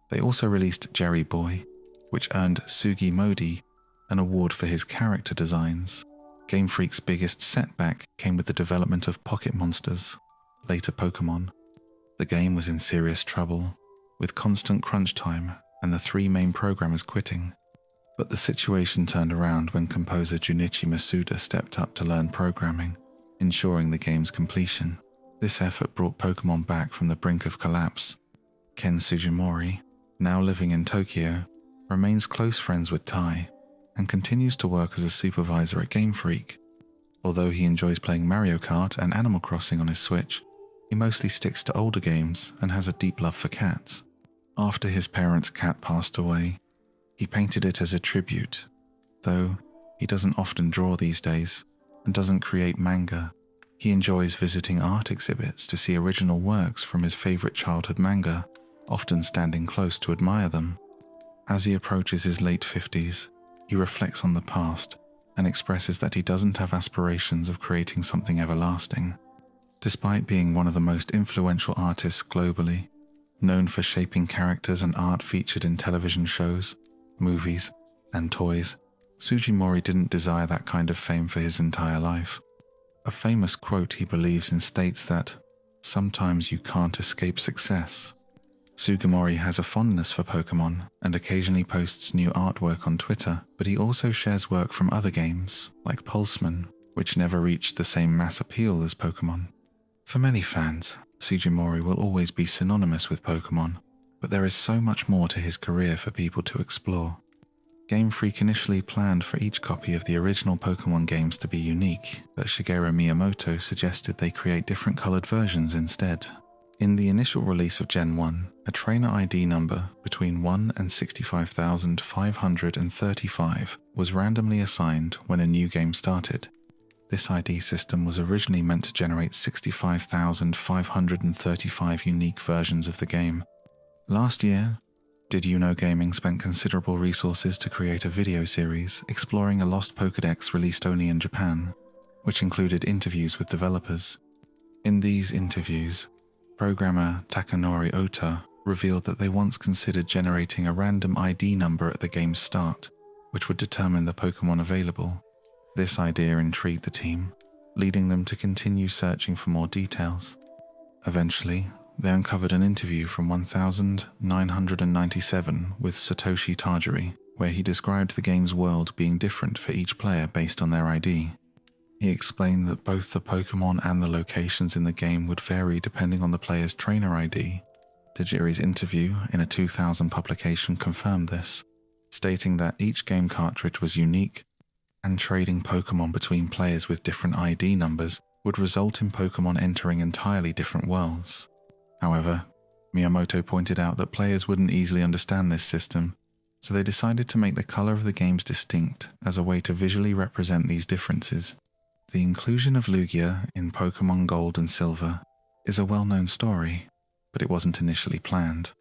They also released Jerry Boy, which earned Sugi Modi an award for his character designs. Game Freak's biggest setback came with the development of Pocket Monsters, later Pokémon. The game was in serious trouble, with constant crunch time and the 3 main programmers quitting. But the situation turned around when composer Junichi Masuda stepped up to learn programming, ensuring the game's completion. This effort brought Pokémon back from the brink of collapse. Ken Sugimori, now living in Tokyo, remains close friends with Tai and continues to work as a supervisor at Game Freak. Although he enjoys playing Mario Kart and Animal Crossing on his Switch, he mostly sticks to older games and has a deep love for cats. After his parents' cat passed away, he painted it as a tribute, though he doesn't often draw these days and doesn't create manga. He enjoys visiting art exhibits to see original works from his favorite childhood manga, often standing close to admire them. As he approaches his late 50s, he reflects on the past and expresses that he doesn't have aspirations of creating something everlasting. Despite being one of the most influential artists globally, known for shaping characters and art featured in television shows, movies, and toys, Sugimori didn't desire that kind of fame for his entire life. A famous quote he believes in states that, "Sometimes you can't escape success." Sugimori has a fondness for Pokémon and occasionally posts new artwork on Twitter, but he also shares work from other games, like Pulseman, which never reached the same mass appeal as Pokémon. For many fans, Sugimori will always be synonymous with Pokémon, but there is so much more to his career for people to explore. Game Freak initially planned for each copy of the original Pokémon games to be unique, but Shigeru Miyamoto suggested they create different colored versions instead. In the initial release of Gen 1, a trainer ID number between 1 and 65,535 was randomly assigned when a new game started. This ID system was originally meant to generate 65,535 unique versions of the game. Last year, Did You Know Gaming spent considerable resources to create a video series exploring a lost Pokédex released only in Japan, which included interviews with developers. In these interviews, programmer Takanori Ota revealed that they once considered generating a random ID number at the game's start, which would determine the Pokémon available. This idea intrigued the team, leading them to continue searching for more details. Eventually, they uncovered an interview from 1997 with Satoshi Tajiri, where he described the game's world being different for each player based on their ID. He explained that both the Pokémon and the locations in the game would vary depending on the player's trainer ID. Tajiri's interview in a 2000 publication confirmed this, stating that each game cartridge was unique, and trading Pokémon between players with different ID numbers would result in Pokémon entering entirely different worlds. However, Miyamoto pointed out that players wouldn't easily understand this system, so they decided to make the color of the games distinct as a way to visually represent these differences. The inclusion of Lugia in Pokémon Gold and Silver is a well-known story, but it wasn't initially planned.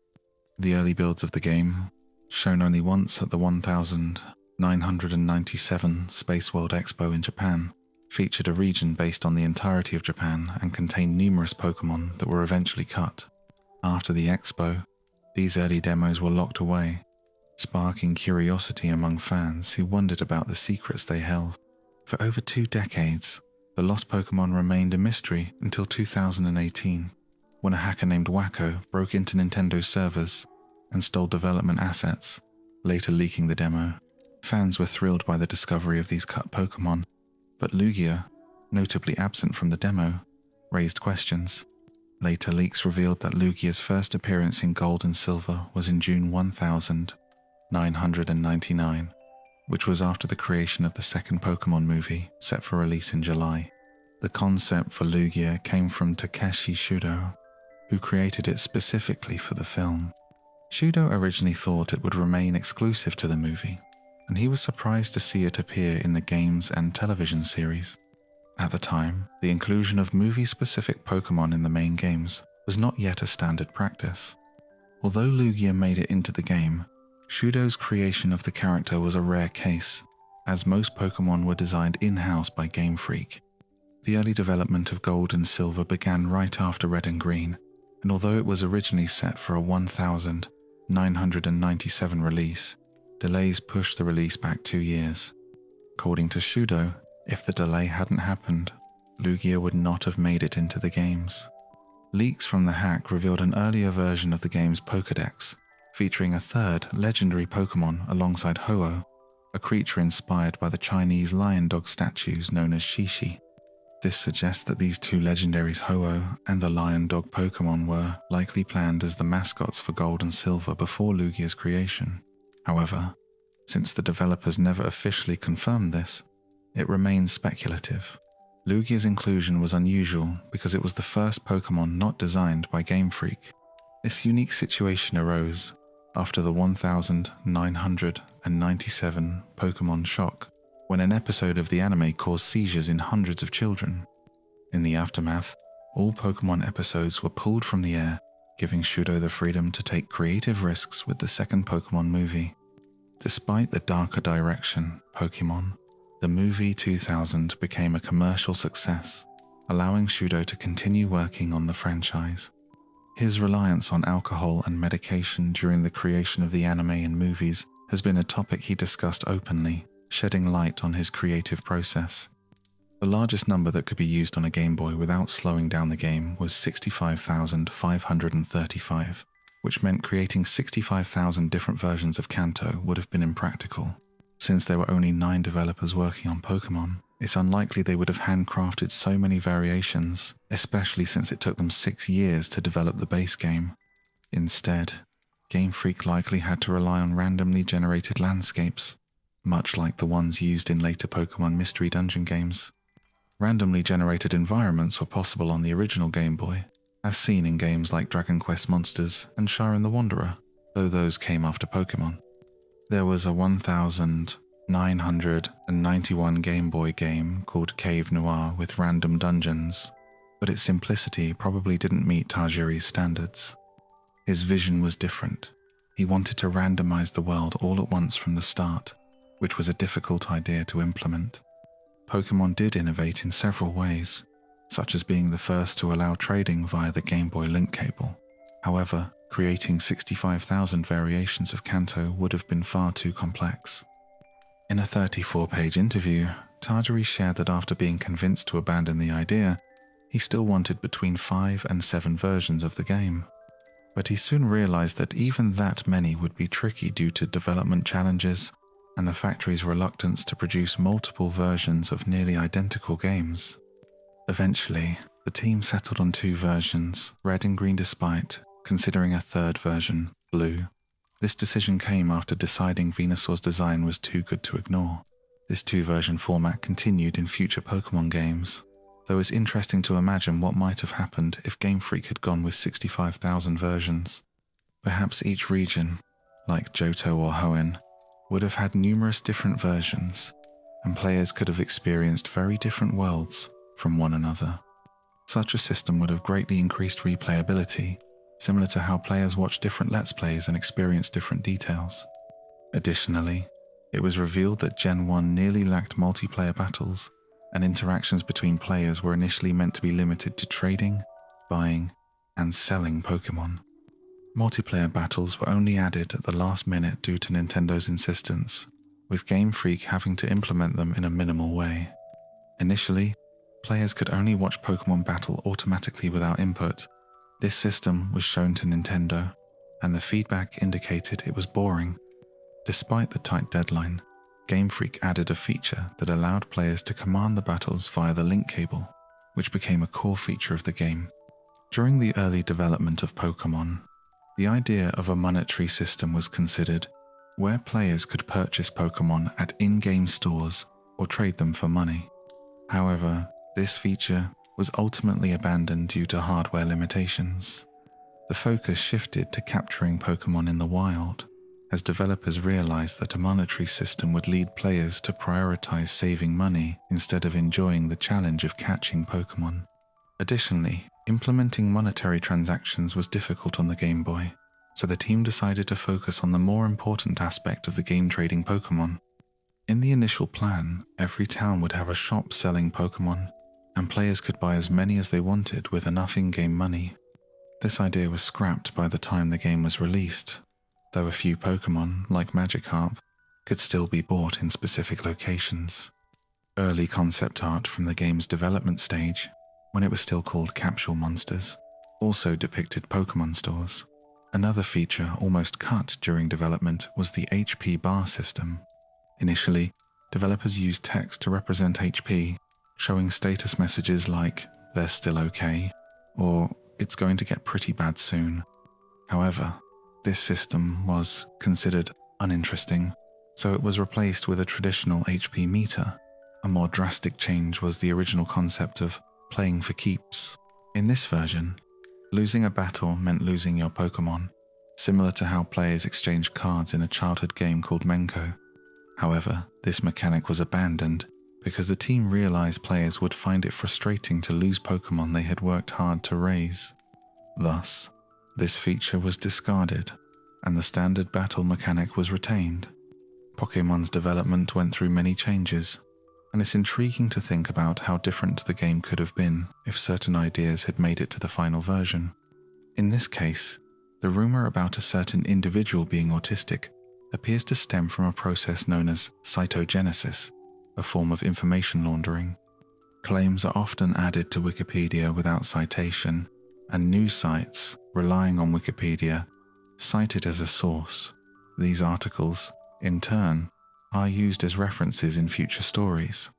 The early builds of the game, shown only once at the 1997 Space World Expo in Japan, featured a region based on the entirety of Japan and contained numerous Pokémon that were eventually cut. After the expo, these early demos were locked away, sparking curiosity among fans who wondered about the secrets they held. For over 2 decades, the lost Pokémon remained a mystery until 2018, when a hacker named Wacko broke into Nintendo's servers and stole development assets, later leaking the demo. Fans were thrilled by the discovery of these cut Pokémon, but Lugia, notably absent from the demo, raised questions. Later leaks revealed that Lugia's first appearance in Gold and Silver was in June 1999, which was after the creation of the second Pokémon movie, set for release in July. The concept for Lugia came from Takeshi Shudo, who created it specifically for the film. Shudo originally thought it would remain exclusive to the movie, and he was surprised to see it appear in the games and television series. At the time, the inclusion of movie-specific Pokémon in the main games was not yet a standard practice. Although Lugia made it into the game, Shudo's creation of the character was a rare case, as most Pokémon were designed in-house by Game Freak. The early development of Gold and Silver began right after Red and Green, and although it was originally set for a 1997 release, delays pushed the release back 2 years. According to Shudo, if the delay hadn't happened, Lugia would not have made it into the games. Leaks from the hack revealed an earlier version of the game's Pokédex, featuring a third legendary Pokémon alongside Ho-Oh, a creature inspired by the Chinese lion dog statues known as Shishi. This suggests that these two legendaries, Ho-Oh and the lion dog Pokémon, were likely planned as the mascots for Gold and Silver before Lugia's creation. However, since the developers never officially confirmed this, it remains speculative. Lugia's inclusion was unusual because it was the first Pokémon not designed by Game Freak. This unique situation arose after the 1997 Pokémon shock, when an episode of the anime caused seizures in hundreds of children. In the aftermath, all Pokémon episodes were pulled from the air, giving Shudo the freedom to take creative risks with the second Pokémon movie. Despite the darker direction, Pokémon, the movie 2000 became a commercial success, allowing Shudo to continue working on the franchise. His reliance on alcohol and medication during the creation of the anime and movies has been a topic he discussed openly, shedding light on his creative process. The largest number that could be used on a Game Boy without slowing down the game was 65,535, which meant creating 65,000 different versions of Kanto would have been impractical. Since there were only 9 developers working on Pokémon, it's unlikely they would have handcrafted so many variations, especially since it took them 6 years to develop the base game. Instead, Game Freak likely had to rely on randomly generated landscapes, much like the ones used in later Pokémon Mystery Dungeon games. Randomly generated environments were possible on the original Game Boy, as seen in games like Dragon Quest Monsters and Sharon the Wanderer, though those came after Pokémon. There was a 1991 Game Boy game called Cave Noir with random dungeons, but its simplicity probably didn't meet Tajiri's standards. His vision was different. He wanted to randomize the world all at once from the start, which was a difficult idea to implement. Pokémon did innovate in several ways, such as being the first to allow trading via the Game Boy link cable. However, creating 65,000 variations of Kanto would have been far too complex. In a 34-page interview, Tajiri shared that after being convinced to abandon the idea, he still wanted between 5 and 7 versions of the game. But he soon realized that even that many would be tricky due to development challenges and the factory's reluctance to produce multiple versions of nearly identical games. Eventually, the team settled on 2 versions, red and green, despite considering a third version, blue. This decision came after deciding Venusaur's design was too good to ignore. This 2-version format continued in future Pokémon games, though it's interesting to imagine what might have happened if Game Freak had gone with 65,000 versions. Perhaps each region, like Johto or Hoenn, would have had numerous different versions, and players could have experienced very different worlds from one another. Such a system would have greatly increased replayability, similar to how players watch different Let's Plays and experience different details. Additionally, it was revealed that Gen 1 nearly lacked multiplayer battles, and interactions between players were initially meant to be limited to trading, buying, and selling Pokémon. Multiplayer battles were only added at the last minute due to Nintendo's insistence, with Game Freak having to implement them in a minimal way. Initially, players could only watch Pokémon battle automatically without input. This system was shown to Nintendo, and the feedback indicated it was boring. Despite the tight deadline, Game Freak added a feature that allowed players to command the battles via the link cable, which became a core feature of the game. During the early development of Pokémon, the idea of a monetary system was considered, where players could purchase Pokémon at in-game stores or trade them for money. However, this feature was ultimately abandoned due to hardware limitations. The focus shifted to capturing Pokémon in the wild, as developers realized that a monetary system would lead players to prioritize saving money instead of enjoying the challenge of catching Pokémon. Additionally, implementing monetary transactions was difficult on the Game Boy, so the team decided to focus on the more important aspect of the game, trading Pokémon. In the initial plan, every town would have a shop selling Pokémon, and players could buy as many as they wanted with enough in-game money. This idea was scrapped by the time the game was released, though a few Pokémon, like Magikarp, could still be bought in specific locations. Early concept art from the game's development stage, when it was still called Capsule Monsters, also depicted Pokémon stores. Another feature almost cut during development was the HP bar system. Initially, developers used text to represent HP, showing status messages like, "They're still okay," or "It's going to get pretty bad soon." However, this system was considered uninteresting, so it was replaced with a traditional HP meter. A more drastic change was the original concept of playing for keeps. In this version, losing a battle meant losing your Pokémon, similar to how players exchange cards in a childhood game called Menko. However, this mechanic was abandoned because the team realized players would find it frustrating to lose Pokémon they had worked hard to raise. Thus, this feature was discarded, and the standard battle mechanic was retained. Pokémon's development went through many changes, and it's intriguing to think about how different the game could have been if certain ideas had made it to the final version. In this case, the rumor about a certain individual being autistic appears to stem from a process known as cytogenesis, a form of information laundering. Claims are often added to Wikipedia without citation, and news sites, relying on Wikipedia, cite it as a source. These articles, in turn, are used as references in future stories.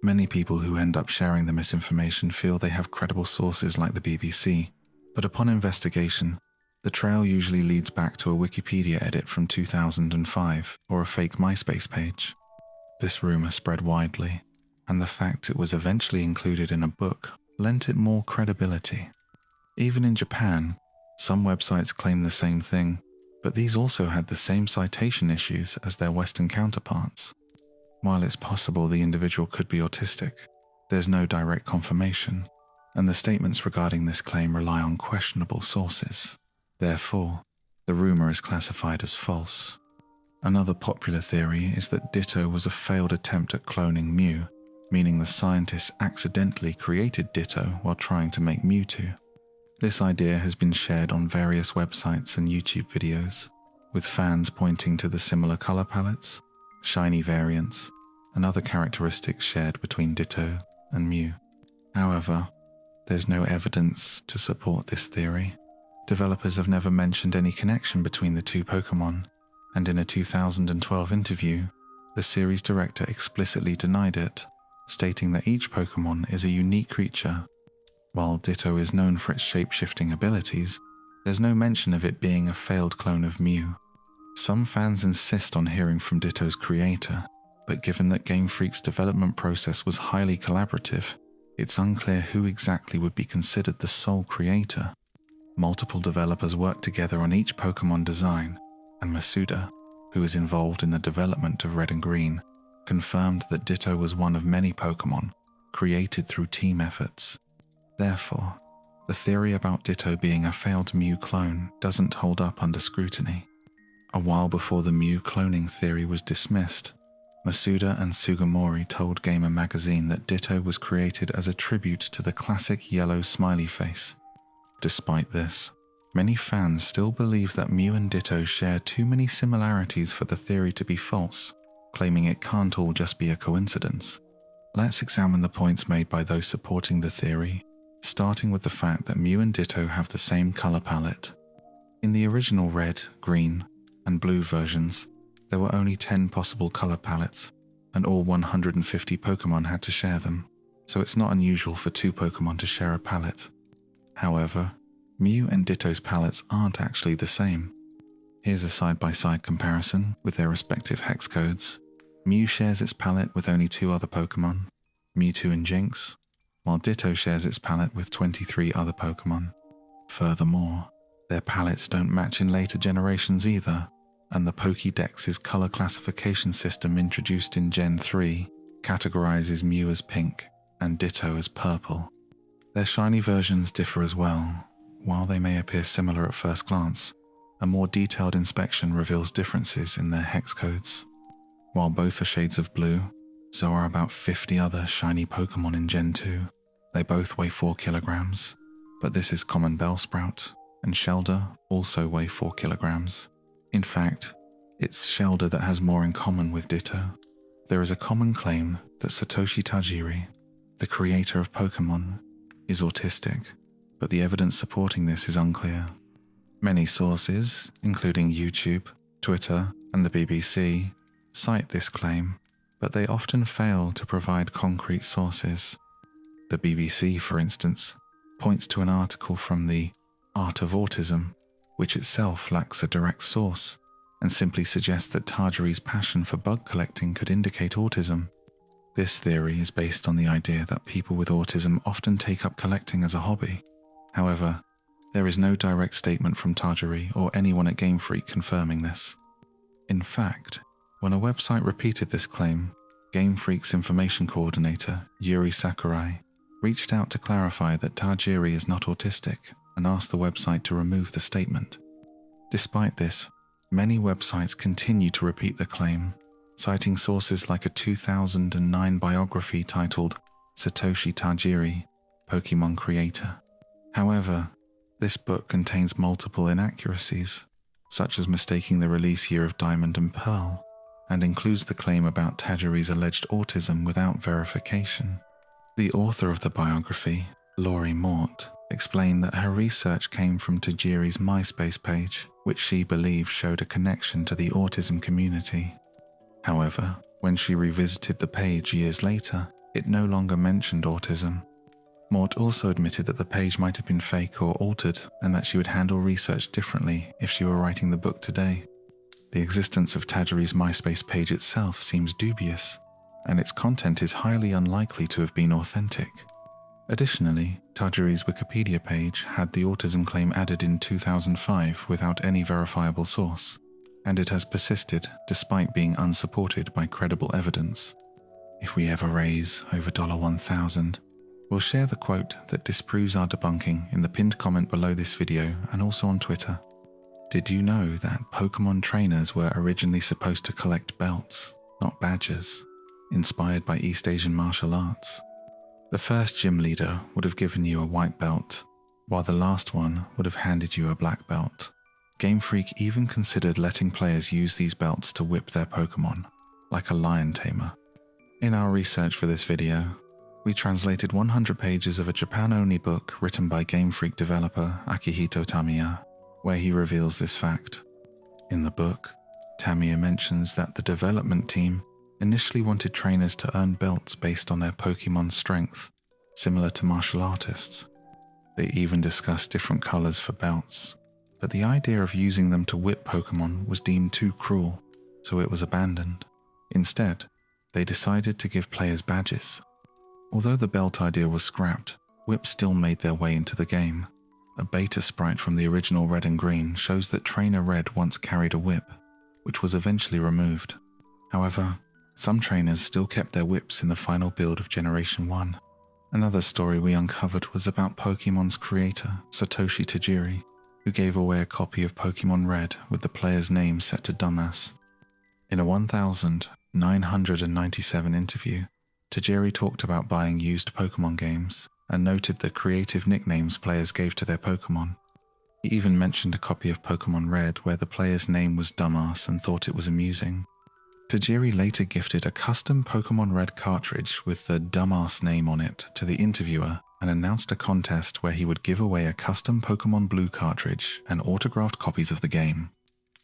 Many people who end up sharing the misinformation feel they have credible sources like the BBC, but upon investigation, the trail usually leads back to a Wikipedia edit from 2005 or a fake MySpace page. This rumor spread widely, and the fact it was eventually included in a book lent it more credibility. Even in Japan, some websites claim the same thing, but these also had the same citation issues as their Western counterparts. While it's possible the individual could be autistic, there's no direct confirmation, and the statements regarding this claim rely on questionable sources. Therefore, the rumor is classified as false. Another popular theory is that Ditto was a failed attempt at cloning Mew, meaning the scientists accidentally created Ditto while trying to make Mewtwo. This idea has been shared on various websites and YouTube videos, with fans pointing to the similar color palettes, shiny variants, and other characteristics shared between Ditto and Mew. However, there's no evidence to support this theory. Developers have never mentioned any connection between the two Pokémon, and in a 2012 interview, the series director explicitly denied it, stating that each Pokémon is a unique creature. While Ditto is known for its shape-shifting abilities, there's no mention of it being a failed clone of Mew. Some fans insist on hearing from Ditto's creator, but given that Game Freak's development process was highly collaborative, it's unclear who exactly would be considered the sole creator. Multiple developers worked together on each Pokémon design, and Masuda, who was involved in the development of Red and Green, confirmed that Ditto was one of many Pokémon created through team efforts. Therefore, the theory about Ditto being a failed Mew clone doesn't hold up under scrutiny. A while before the Mew cloning theory was dismissed, Masuda and Sugimori told Gamer magazine that Ditto was created as a tribute to the classic yellow smiley face. Despite this, many fans still believe that Mew and Ditto share too many similarities for the theory to be false, claiming it can't all just be a coincidence. Let's examine the points made by those supporting the theory, starting with the fact that Mew and Ditto have the same color palette. In the original red, green, and blue versions, there were only 10 possible color palettes, and all 150 Pokémon had to share them, so it's not unusual for two Pokémon to share a palette. However, Mew and Ditto's palettes aren't actually the same. Here's a side-by-side comparison with their respective hex codes. Mew shares its palette with only 2 other Pokémon, Mewtwo and Jynx, while Ditto shares its palette with 23 other Pokémon. Furthermore, their palettes don't match in later generations either, and the Pokédex's color classification system introduced in Gen 3 categorizes Mew as pink and Ditto as purple. Their shiny versions differ as well. While they may appear similar at first glance, a more detailed inspection reveals differences in their hex codes. While both are shades of blue, so are about 50 other shiny Pokémon in Gen 2. They both weigh 4 kilograms, but this is common Bellsprout, and Shelder also weigh 4 kilograms. In fact, it's Shelder that has more in common with Ditto. There is a common claim that Satoshi Tajiri, the creator of Pokémon, is autistic, but the evidence supporting this is unclear. Many sources, including YouTube, Twitter, and the BBC, cite this claim, but they often fail to provide concrete sources. The BBC, for instance, points to an article from the Art of Autism, which itself lacks a direct source, and simply suggests that Tajiri's passion for bug collecting could indicate autism. This theory is based on the idea that people with autism often take up collecting as a hobby. However, there is no direct statement from Tajiri or anyone at Game Freak confirming this. In fact, when a website repeated this claim, Game Freak's information coordinator, Yuri Sakurai, reached out to clarify that Tajiri is not autistic and asked the website to remove the statement. Despite this, many websites continue to repeat the claim, citing sources like a 2009 biography titled Satoshi Tajiri, Pokémon Creator. However, this book contains multiple inaccuracies, such as mistaking the release year of Diamond and Pearl, and includes the claim about Tajiri's alleged autism without verification. The author of the biography, Laurie Mort, explained that her research came from Tajiri's MySpace page, which she believed showed a connection to the autism community. However, when she revisited the page years later, it no longer mentioned autism. Mort also admitted that the page might have been fake or altered, and that she would handle research differently if she were writing the book today. The existence of Tajiri's MySpace page itself seems dubious, and its content is highly unlikely to have been authentic. Additionally, Tajiri's Wikipedia page had the autism claim added in 2005 without any verifiable source, and it has persisted despite being unsupported by credible evidence. If we ever raise over $1,000, we'll share the quote that disproves our debunking in the pinned comment below this video and also on Twitter. Did you know that Pokémon trainers were originally supposed to collect belts, not badges, inspired by East Asian martial arts? The first gym leader would have given you a white belt, while the last one would have handed you a black belt. Game Freak even considered letting players use these belts to whip their Pokémon, like a lion tamer. In our research for this video, we translated 100 pages of a Japan-only book written by Game Freak developer Akihito Tamiya, where he reveals this fact. In the book, Tamiya mentions that the development team initially wanted trainers to earn belts based on their Pokémon's strength, similar to martial artists. They even discussed different colors for belts, but the idea of using them to whip Pokémon was deemed too cruel, so it was abandoned. Instead, they decided to give players badges. Although the belt idea was scrapped, whips still made their way into the game. A beta sprite from the original Red and Green shows that Trainer Red once carried a whip, which was eventually removed. However, some trainers still kept their whips in the final build of Generation 1. Another story we uncovered was about Pokémon's creator, Satoshi Tajiri, who gave away a copy of Pokémon Red with the player's name set to Dumbass. In a 1997 interview, Tajiri talked about buying used Pokémon games and noted the creative nicknames players gave to their Pokémon. He even mentioned a copy of Pokémon Red where the player's name was Dumbass and thought it was amusing. Tajiri later gifted a custom Pokémon Red cartridge with the Dumbass name on it to the interviewer and announced a contest where he would give away a custom Pokémon Blue cartridge and autographed copies of the game.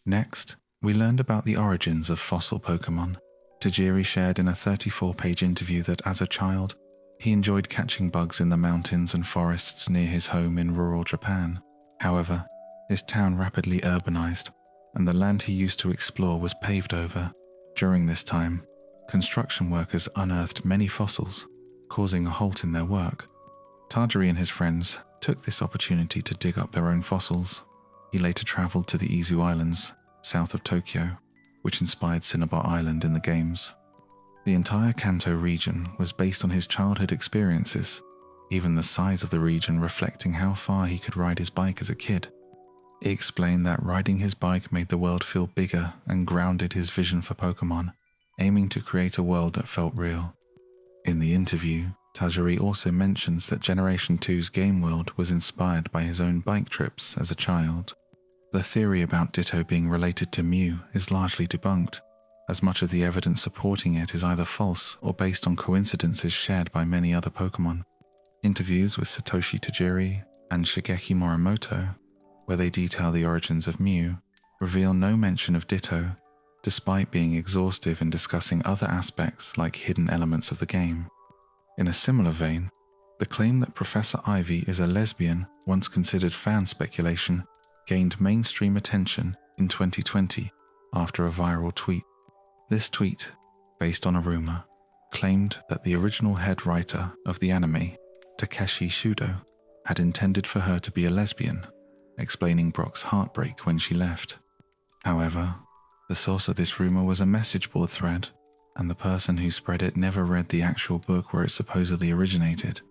Next, we learned about the origins of fossil Pokémon. Tajiri shared in a 34-page interview that as a child, he enjoyed catching bugs in the mountains and forests near his home in rural Japan. However, his town rapidly urbanized, and the land he used to explore was paved over. During this time, construction workers unearthed many fossils, causing a halt in their work. Tajiri and his friends took this opportunity to dig up their own fossils. He later traveled to the Izu Islands, south of Tokyo, which inspired Cinnabar Island in the games. The entire Kanto region was based on his childhood experiences, even the size of the region reflecting how far he could ride his bike as a kid. He explained that riding his bike made the world feel bigger and grounded his vision for Pokémon, aiming to create a world that felt real. In the interview, Tajiri also mentions that Generation 2's game world was inspired by his own bike trips as a child. The theory about Ditto being related to Mew is largely debunked, as much of the evidence supporting it is either false or based on coincidences shared by many other Pokémon. Interviews with Satoshi Tajiri and Shigeki Morimoto, where they detail the origins of Mew, reveal no mention of Ditto, despite being exhaustive in discussing other aspects like hidden elements of the game. In a similar vein, the claim that Professor Ivy is a lesbian, once considered fan speculation, gained mainstream attention in 2020 after a viral tweet. This tweet, based on a rumor, claimed that the original head writer of the anime, Takeshi Shudo, had intended for her to be a lesbian, explaining Brock's heartbreak when she left. However, the source of this rumor was a message board thread, and the person who spread it never read the actual book where it supposedly originated.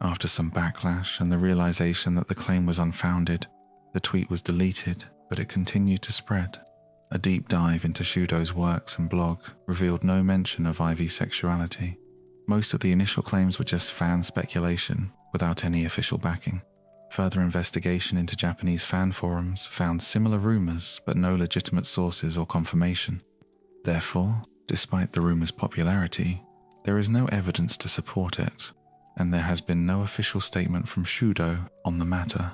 After some backlash and the realization that the claim was unfounded, the tweet was deleted, but it continued to spread. A deep dive into Shudo's works and blog revealed no mention of Ivy's sexuality. Most of the initial claims were just fan speculation, without any official backing. Further investigation into Japanese fan forums found similar rumors but no legitimate sources or confirmation. Therefore, despite the rumor's popularity, there is no evidence to support it, and there has been no official statement from Shudo on the matter.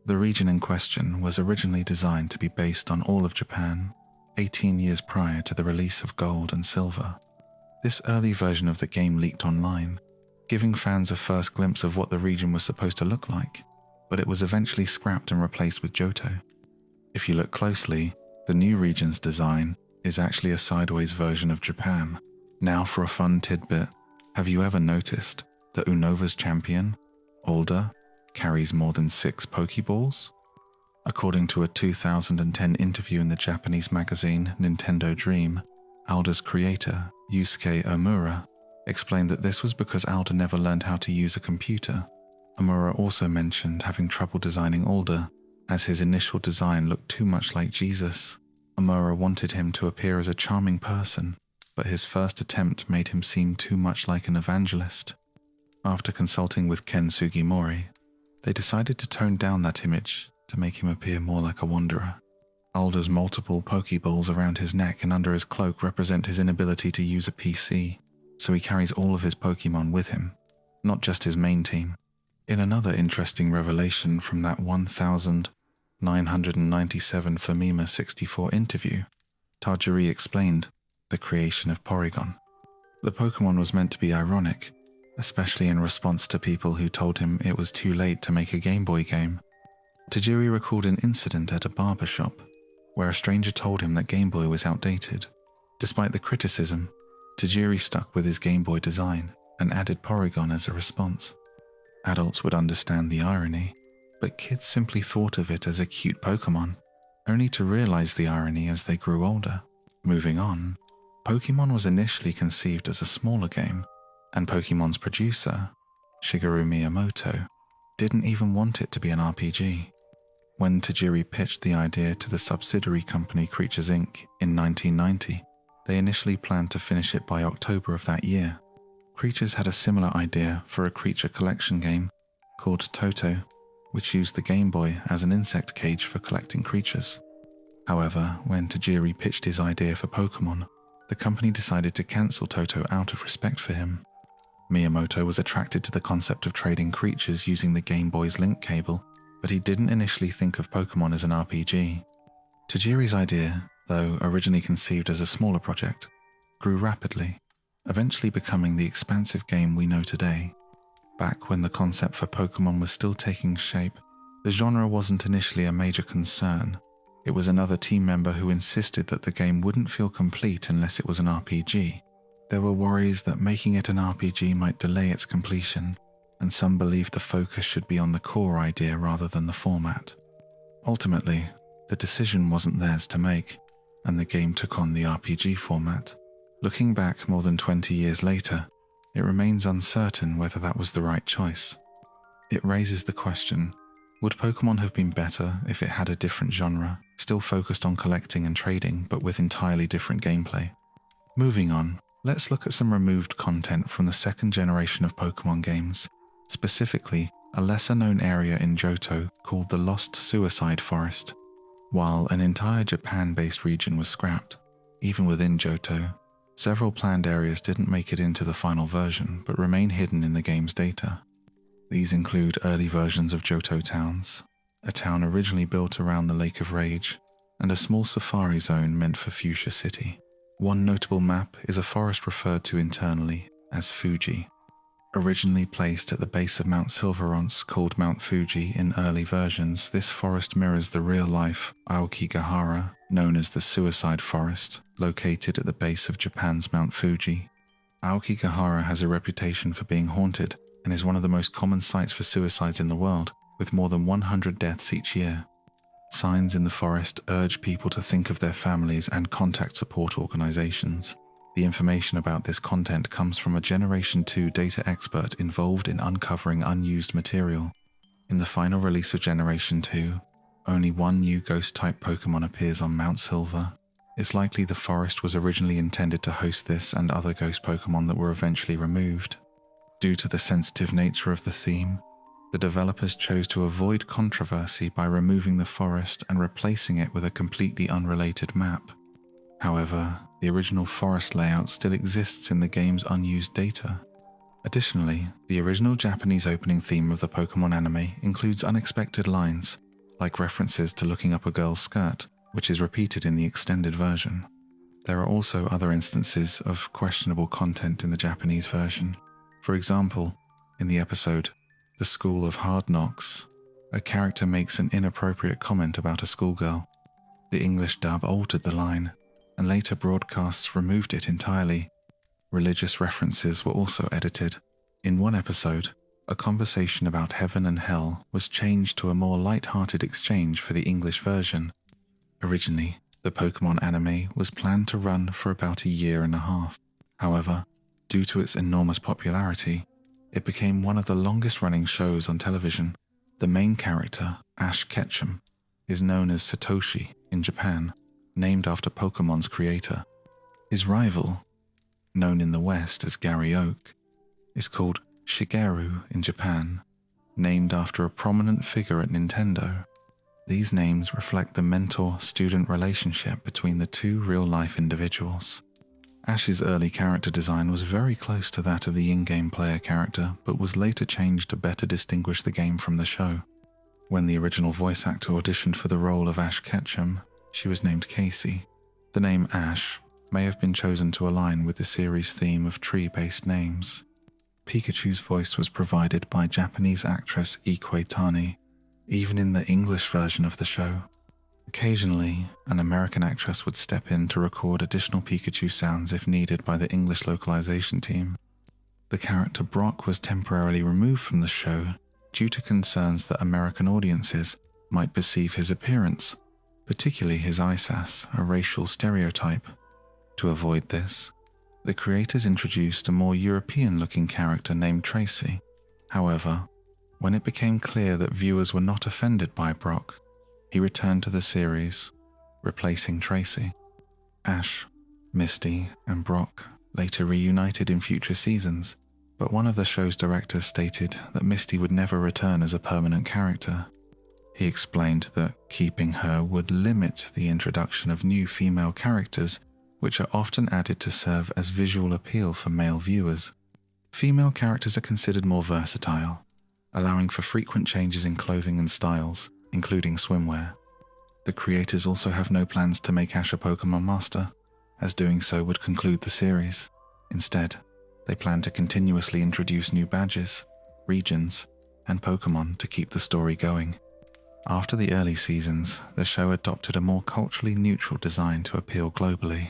The region in question was originally designed to be based on all of Japan, 18 years prior to the release of Gold and Silver. This early version of the game leaked online, giving fans a first glimpse of what the region was supposed to look like, but it was eventually scrapped and replaced with Johto. If you look closely, the new region's design is actually a sideways version of Japan. Now for a fun tidbit, have you ever noticed the Unova's champion, Alder, carries more than 6 Pokeballs? According to a 2010 interview in the Japanese magazine Nintendo Dream, Alder's creator, Yusuke Omura, explained that this was because Alder never learned how to use a computer. Omura also mentioned having trouble designing Alder, as his initial design looked too much like Jesus. Omura wanted him to appear as a charming person, but his first attempt made him seem too much like an evangelist. After consulting with Ken Sugimori, they decided to tone down that image to make him appear more like a wanderer. Alder's multiple Pokeballs around his neck and under his cloak represent his inability to use a PC, so he carries all of his Pokemon with him, not just his main team. In another interesting revelation from that 1997 Famima 64 interview, Tajiri explained the creation of Porygon. The Pokemon was meant to be ironic, especially in response to people who told him it was too late to make a Game Boy game. Tajiri recalled an incident at a barber shop, where a stranger told him that Game Boy was outdated. Despite the criticism, Tajiri stuck with his Game Boy design and added Porygon as a response. Adults would understand the irony, but kids simply thought of it as a cute Pokemon, only to realize the irony as they grew older. Moving on, Pokemon was initially conceived as a smaller game, and Pokemon's producer, Shigeru Miyamoto, didn't even want it to be an RPG. When Tajiri pitched the idea to the subsidiary company Creatures Inc. in 1990, they initially planned to finish it by October of that year. Creatures had a similar idea for a creature collection game called Toto, which used the Game Boy as an insect cage for collecting creatures. However, when Tajiri pitched his idea for Pokemon, the company decided to cancel Toto out of respect for him. Miyamoto was attracted to the concept of trading creatures using the Game Boy's link cable, but he didn't initially think of Pokemon as an RPG. Tajiri's idea, though originally conceived as a smaller project, grew rapidly, eventually becoming the expansive game we know today. Back when the concept for Pokemon was still taking shape, the genre wasn't initially a major concern. It was another team member who insisted that the game wouldn't feel complete unless it was an RPG. There were worries that making it an RPG might delay its completion, and some believed the focus should be on the core idea rather than the format. Ultimately, the decision wasn't theirs to make, and the game took on the RPG format. Looking back more than 20 years later, it remains uncertain whether that was the right choice. It raises the question, would Pokemon have been better if it had a different genre, still focused on collecting and trading but with entirely different gameplay? Moving on, let's look at some removed content from the second generation of Pokemon games, specifically a lesser-known area in Johto called the Lost Suicide Forest. While an entire Japan-based region was scrapped, even within Johto, several planned areas didn't make it into the final version but remain hidden in the game's data. These include early versions of Johto towns, a town originally built around the Lake of Rage, and a small safari zone meant for Fuchsia City. One notable map is a forest referred to internally as Fuji. Originally placed at the base of Mount Silverance called Mount Fuji in early versions, this forest mirrors the real-life Aokigahara, known as the Suicide Forest, located at the base of Japan's Mount Fuji. Aokigahara has a reputation for being haunted and is one of the most common sites for suicides in the world, with more than 100 deaths each year. Signs in the forest urge people to think of their families and contact support organizations. The information about this content comes from a Generation 2 data expert involved in uncovering unused material. In the final release of Generation 2, only one new ghost-type Pokemon appears on Mount Silver. It's likely the forest was originally intended to host this and other ghost Pokemon that were eventually removed. Due to the sensitive nature of the theme, the developers chose to avoid controversy by removing the forest and replacing it with a completely unrelated map. However, the original forest layout still exists in the game's unused data. Additionally, the original Japanese opening theme of the Pokemon anime includes unexpected lines, like references to looking up a girl's skirt, which is repeated in the extended version. There are also other instances of questionable content in the Japanese version. For example, in the episode The School of Hard Knocks, a character makes an inappropriate comment about a schoolgirl. The English dub altered the line, and later broadcasts removed it entirely. Religious references were also edited, In one episode, a conversation about heaven and hell was changed to a more light-hearted exchange for the English version. Originally, the Pokémon anime was planned to run for about a year and a half. However, due to its enormous popularity, it became one of the longest-running shows on television. The main character, Ash Ketchum, is known as Satoshi in Japan, named after Pokémon's creator. His rival, known in the West as Gary Oak, is called Shigeru in Japan, named after a prominent figure at Nintendo. These names reflect the mentor-student relationship between the two real-life individuals. Ash's early character design was very close to that of the in-game player character, but was later changed to better distinguish the game from the show. When the original voice actor auditioned for the role of Ash Ketchum, she was named Casey. The name Ash may have been chosen to align with the series' theme of tree-based names. Pikachu's voice was provided by Japanese actress Ikue Tani, even in the English version of the show. Occasionally, an American actress would step in to record additional Pikachu sounds if needed by the English localization team. The character Brock was temporarily removed from the show due to concerns that American audiences might perceive his appearance, particularly his eye sass, a racial stereotype. To avoid this, the creators introduced a more European-looking character named Tracy. However, when it became clear that viewers were not offended by Brock, he returned to the series, replacing Tracy. Ash, Misty, and Brock later reunited in future seasons, but one of the show's directors stated that Misty would never return as a permanent character. He explained that keeping her would limit the introduction of new female characters, which are often added to serve as visual appeal for male viewers. Female characters are considered more versatile, allowing for frequent changes in clothing and styles, including swimwear. The creators also have no plans to make Ash a Pokémon Master, as doing so would conclude the series. Instead, they plan to continuously introduce new badges, regions, and Pokémon to keep the story going. After the early seasons, the show adopted a more culturally neutral design to appeal globally.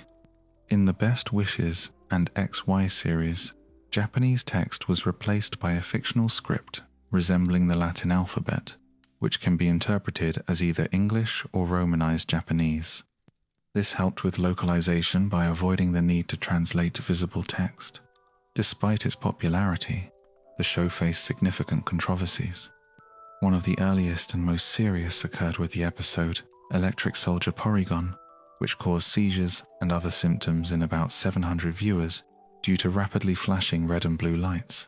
In the Best Wishes and XY series, Japanese text was replaced by a fictional script resembling the Latin alphabet, which can be interpreted as either English or Romanized Japanese. This helped with localization by avoiding the need to translate visible text. Despite its popularity, the show faced significant controversies. One of the earliest and most serious occurred with the episode Electric Soldier Porygon, which caused seizures and other symptoms in about 700 viewers due to rapidly flashing red and blue lights.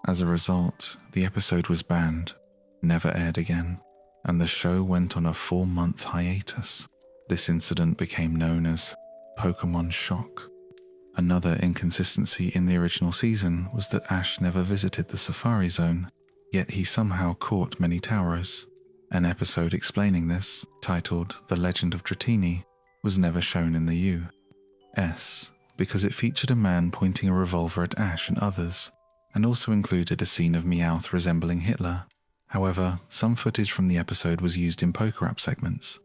As a result, the episode was banned, never aired again, and the show went on a 4-month hiatus. This incident became known as Pokémon Shock. Another inconsistency in the original season was that Ash never visited the Safari Zone, yet he somehow caught many Tauros. An episode explaining this, titled The Legend of Dratini, was never shown in the U.S. because it featured a man pointing a revolver at Ash and others, and also included a scene of Meowth resembling Hitler. However, some footage from the episode was used in Pokerap segments.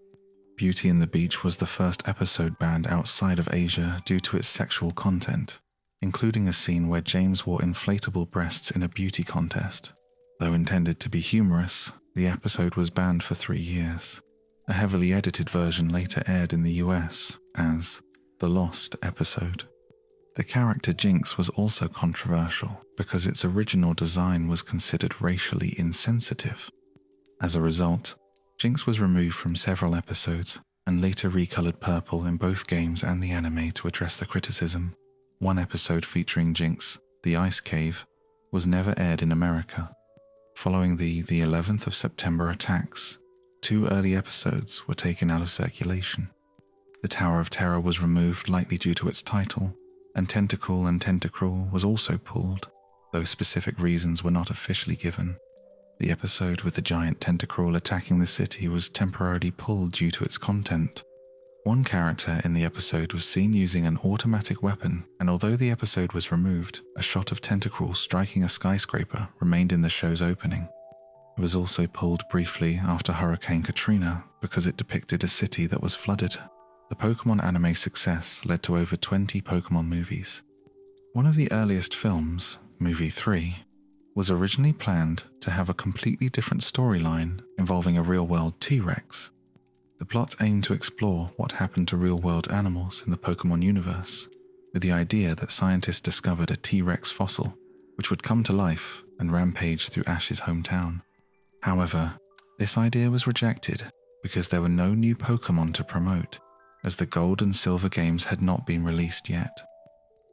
Beauty and the Beach was the first episode banned outside of Asia due to its sexual content, including a scene where James wore inflatable breasts in a beauty contest. Though intended to be humorous, the episode was banned for 3 years. A heavily edited version later aired in the US as The Lost Episode. The character Jinx was also controversial because its original design was considered racially insensitive. As a result, Jinx was removed from several episodes and later recolored purple in both games and the anime to address the criticism. One episode featuring Jinx, The Ice Cave, was never aired in America. Following the 11th of September attacks, 2 early episodes were taken out of circulation. The Tower of Terror was removed likely due to its title, and Tentacle and Tentacruel was also pulled, though specific reasons were not officially given. The episode with the giant Tentacruel attacking the city was temporarily pulled due to its content. One character in the episode was seen using an automatic weapon, and although the episode was removed, a shot of Tentacruel striking a skyscraper remained in the show's opening. It was also pulled briefly after Hurricane Katrina because it depicted a city that was flooded. The Pokémon anime success led to over 20 Pokémon movies. One of the earliest films, Movie 3, was originally planned to have a completely different storyline involving a real-world T-Rex. The plot aimed to explore what happened to real-world animals in the Pokémon universe, with the idea that scientists discovered a T-Rex fossil which would come to life and rampage through Ash's hometown. However, this idea was rejected because there were no new Pokémon to promote, as the Gold and Silver games had not been released yet.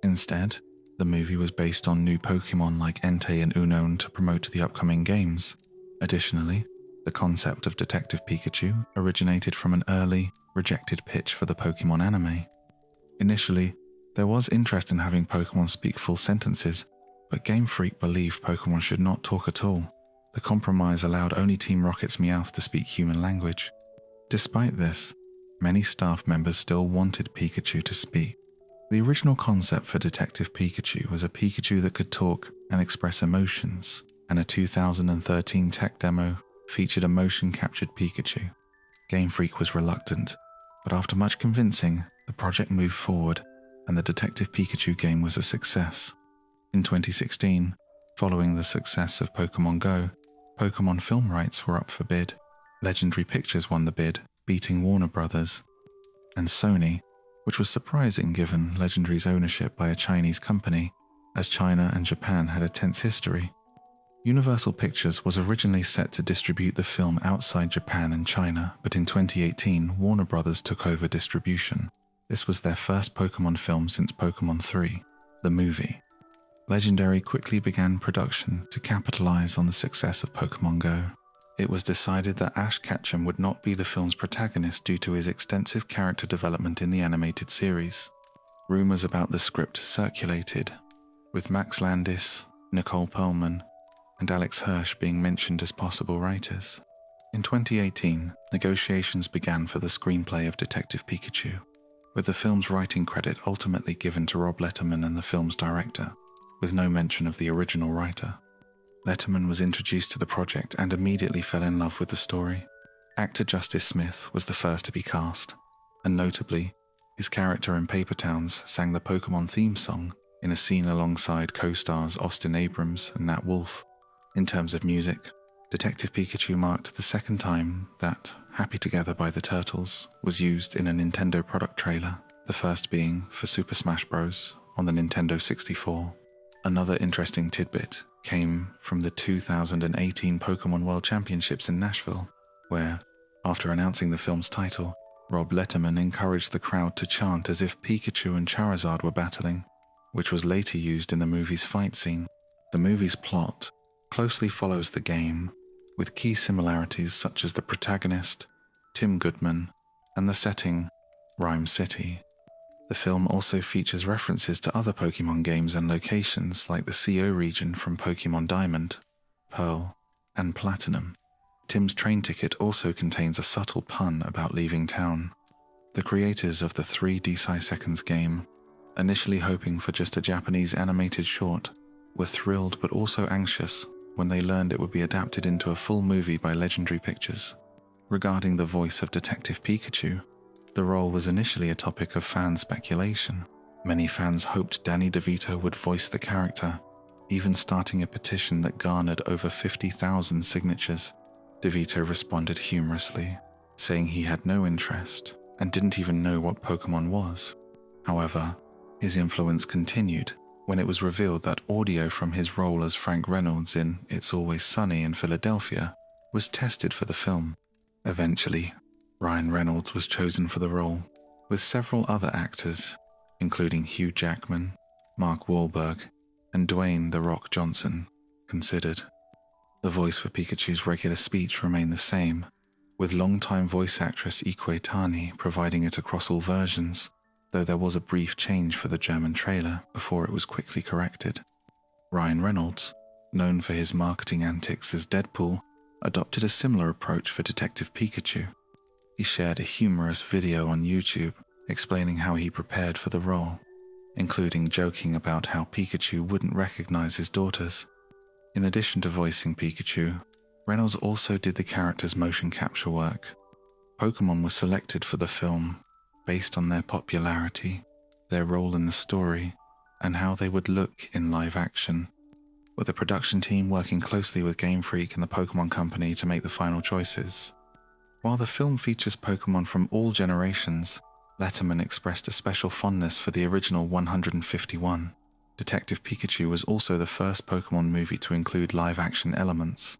Instead, the movie was based on new Pokémon like Entei and Unown to promote the upcoming games. Additionally, the concept of Detective Pikachu originated from an early, rejected pitch for the Pokémon anime. Initially, there was interest in having Pokémon speak full sentences, but Game Freak believed Pokémon should not talk at all. The compromise allowed only Team Rocket's Meowth to speak human language. Despite this, many staff members still wanted Pikachu to speak. The original concept for Detective Pikachu was a Pikachu that could talk and express emotions, and a 2013 tech demo featured a motion-captured Pikachu. Game Freak was reluctant, but after much convincing, the project moved forward, and the Detective Pikachu game was a success. In 2016, following the success of Pokémon Go, Pokémon film rights were up for bid. Legendary Pictures won the bid, beating Warner Brothers and Sony, which was surprising given Legendary's ownership by a Chinese company, as China and Japan had a tense history. Universal Pictures was originally set to distribute the film outside Japan and China, but in 2018, Warner Brothers took over distribution. This was their first Pokémon film since Pokémon 3, the movie. Legendary quickly began production to capitalize on the success of Pokémon Go. It was decided that Ash Ketchum would not be the film's protagonist due to his extensive character development in the animated series. Rumors about the script circulated, with Max Landis, Nicole Perlman, and Alex Hirsch being mentioned as possible writers. In 2018, negotiations began for the screenplay of Detective Pikachu, with the film's writing credit ultimately given to Rob Letterman and the film's director, with no mention of the original writer. Letterman was introduced to the project and immediately fell in love with the story. Actor Justice Smith was the first to be cast, and notably, his character in Paper Towns sang the Pokémon theme song in a scene alongside co-stars Austin Abrams and Nat Wolff. In terms of music, Detective Pikachu marked the second time that Happy Together by the Turtles was used in a Nintendo product trailer, the first being for Super Smash Bros. On the Nintendo 64. Another interesting tidbit came from the 2018 Pokémon World Championships in Nashville, where, after announcing the film's title, Rob Letterman encouraged the crowd to chant as if Pikachu and Charizard were battling, which was later used in the movie's fight scene. The movie's plot closely follows the game, with key similarities such as the protagonist, Tim Goodman, and the setting, Rhyme City. The film also features references to other Pokémon games and locations like the CO region from Pokémon Diamond, Pearl, and Platinum. Tim's train ticket also contains a subtle pun about leaving town. The creators of the 3D Seconds game, initially hoping for just a Japanese animated short, were thrilled but also anxious when they learned it would be adapted into a full movie by Legendary Pictures. Regarding the voice of Detective Pikachu, the role was initially a topic of fan speculation. Many fans hoped Danny DeVito would voice the character, even starting a petition that garnered over 50,000 signatures. DeVito responded humorously, saying he had no interest and didn't even know what Pokémon was. However, his influence continued when it was revealed that audio from his role as Frank Reynolds in It's Always Sunny in Philadelphia was tested for the film. Eventually, Ryan Reynolds was chosen for the role, with several other actors, including Hugh Jackman, Mark Wahlberg, and Dwayne "The Rock" Johnson, considered. The voice for Pikachu's regular speech remained the same, with longtime voice actress Ikue Tani providing it across all versions, though there was a brief change for the German trailer before it was quickly corrected. Ryan Reynolds, known for his marketing antics as Deadpool, adopted a similar approach for Detective Pikachu. He shared a humorous video on YouTube explaining how he prepared for the role, including joking about how Pikachu wouldn't recognize his daughters. In addition to voicing Pikachu, Reynolds also did the character's motion capture work. Pokémon was selected for the film based on their popularity, their role in the story, and how they would look in live action. with the production team working closely with Game Freak and the Pokémon Company to make the final choices. While the film features Pokémon from all generations, Letterman expressed a special fondness for the original 151. Detective Pikachu was also the first Pokémon movie to include live-action elements.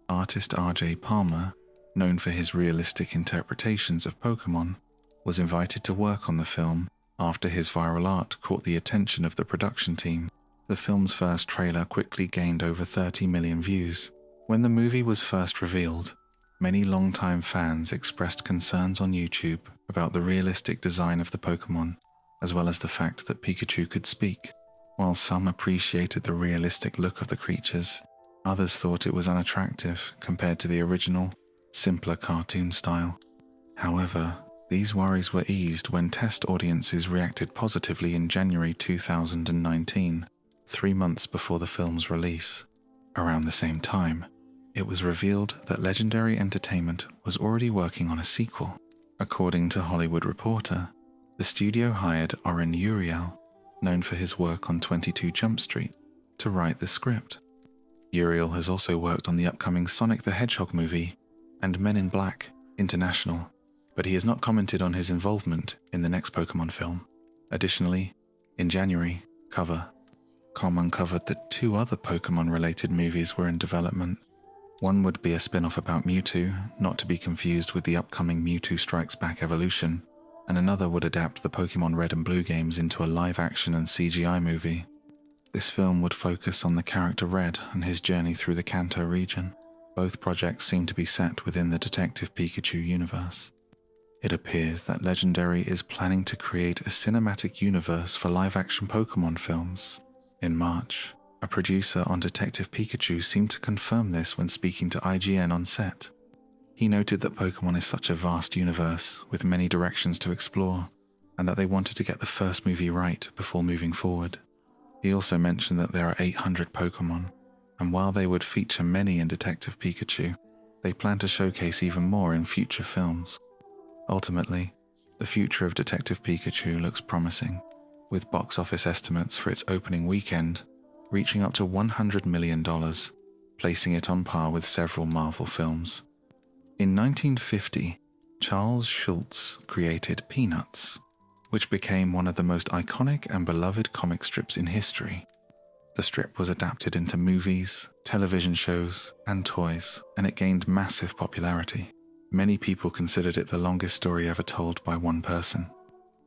Artist R.J. Palmer, known for his realistic interpretations of Pokémon, was invited to work on the film after his viral art caught the attention of the production team. The film's first trailer quickly gained over 30 million views. When the movie was first revealed, many longtime fans expressed concerns on YouTube about the realistic design of the Pokémon, as well as the fact that Pikachu could speak. While some appreciated the realistic look of the creatures, others thought it was unattractive compared to the original, simpler cartoon style. However, these worries were eased when test audiences reacted positively in January 2019, 3 months before the film's release. Around the same time, it was revealed that Legendary Entertainment was already working on a sequel. According to Hollywood Reporter, the studio hired Oren Uriel, known for his work on 22 Jump Street, to write the script. Uriel has also worked on the upcoming Sonic the Hedgehog movie and Men in Black International, but he has not commented on his involvement in the next Pokémon film. Additionally, in January, Cover.com uncovered that 2 other Pokémon-related movies were in development. One would be a spin-off about Mewtwo, not to be confused with the upcoming Mewtwo Strikes Back Evolution, and another would adapt the Pokémon Red and Blue games into a live-action and CGI movie. This film would focus on the character Red and his journey through the Kanto region. Both projects seem to be set within the Detective Pikachu universe. It appears that Legendary is planning to create a cinematic universe for live-action Pokémon films. In March, a producer on Detective Pikachu seemed to confirm this when speaking to IGN on set. He noted that Pokémon is such a vast universe with many directions to explore, and that they wanted to get the first movie right before moving forward. He also mentioned that there are 800 Pokémon, and while they would feature many in Detective Pikachu, they plan to showcase even more in future films. Ultimately, the future of Detective Pikachu looks promising, with box office estimates for its opening weekend reaching up to $100 million, placing it on par with several Marvel films. In 1950, Charles Schulz created Peanuts, which became one of the most iconic and beloved comic strips in history. The strip was adapted into movies, television shows, and toys, and it gained massive popularity. Many people considered it the longest story ever told by one person.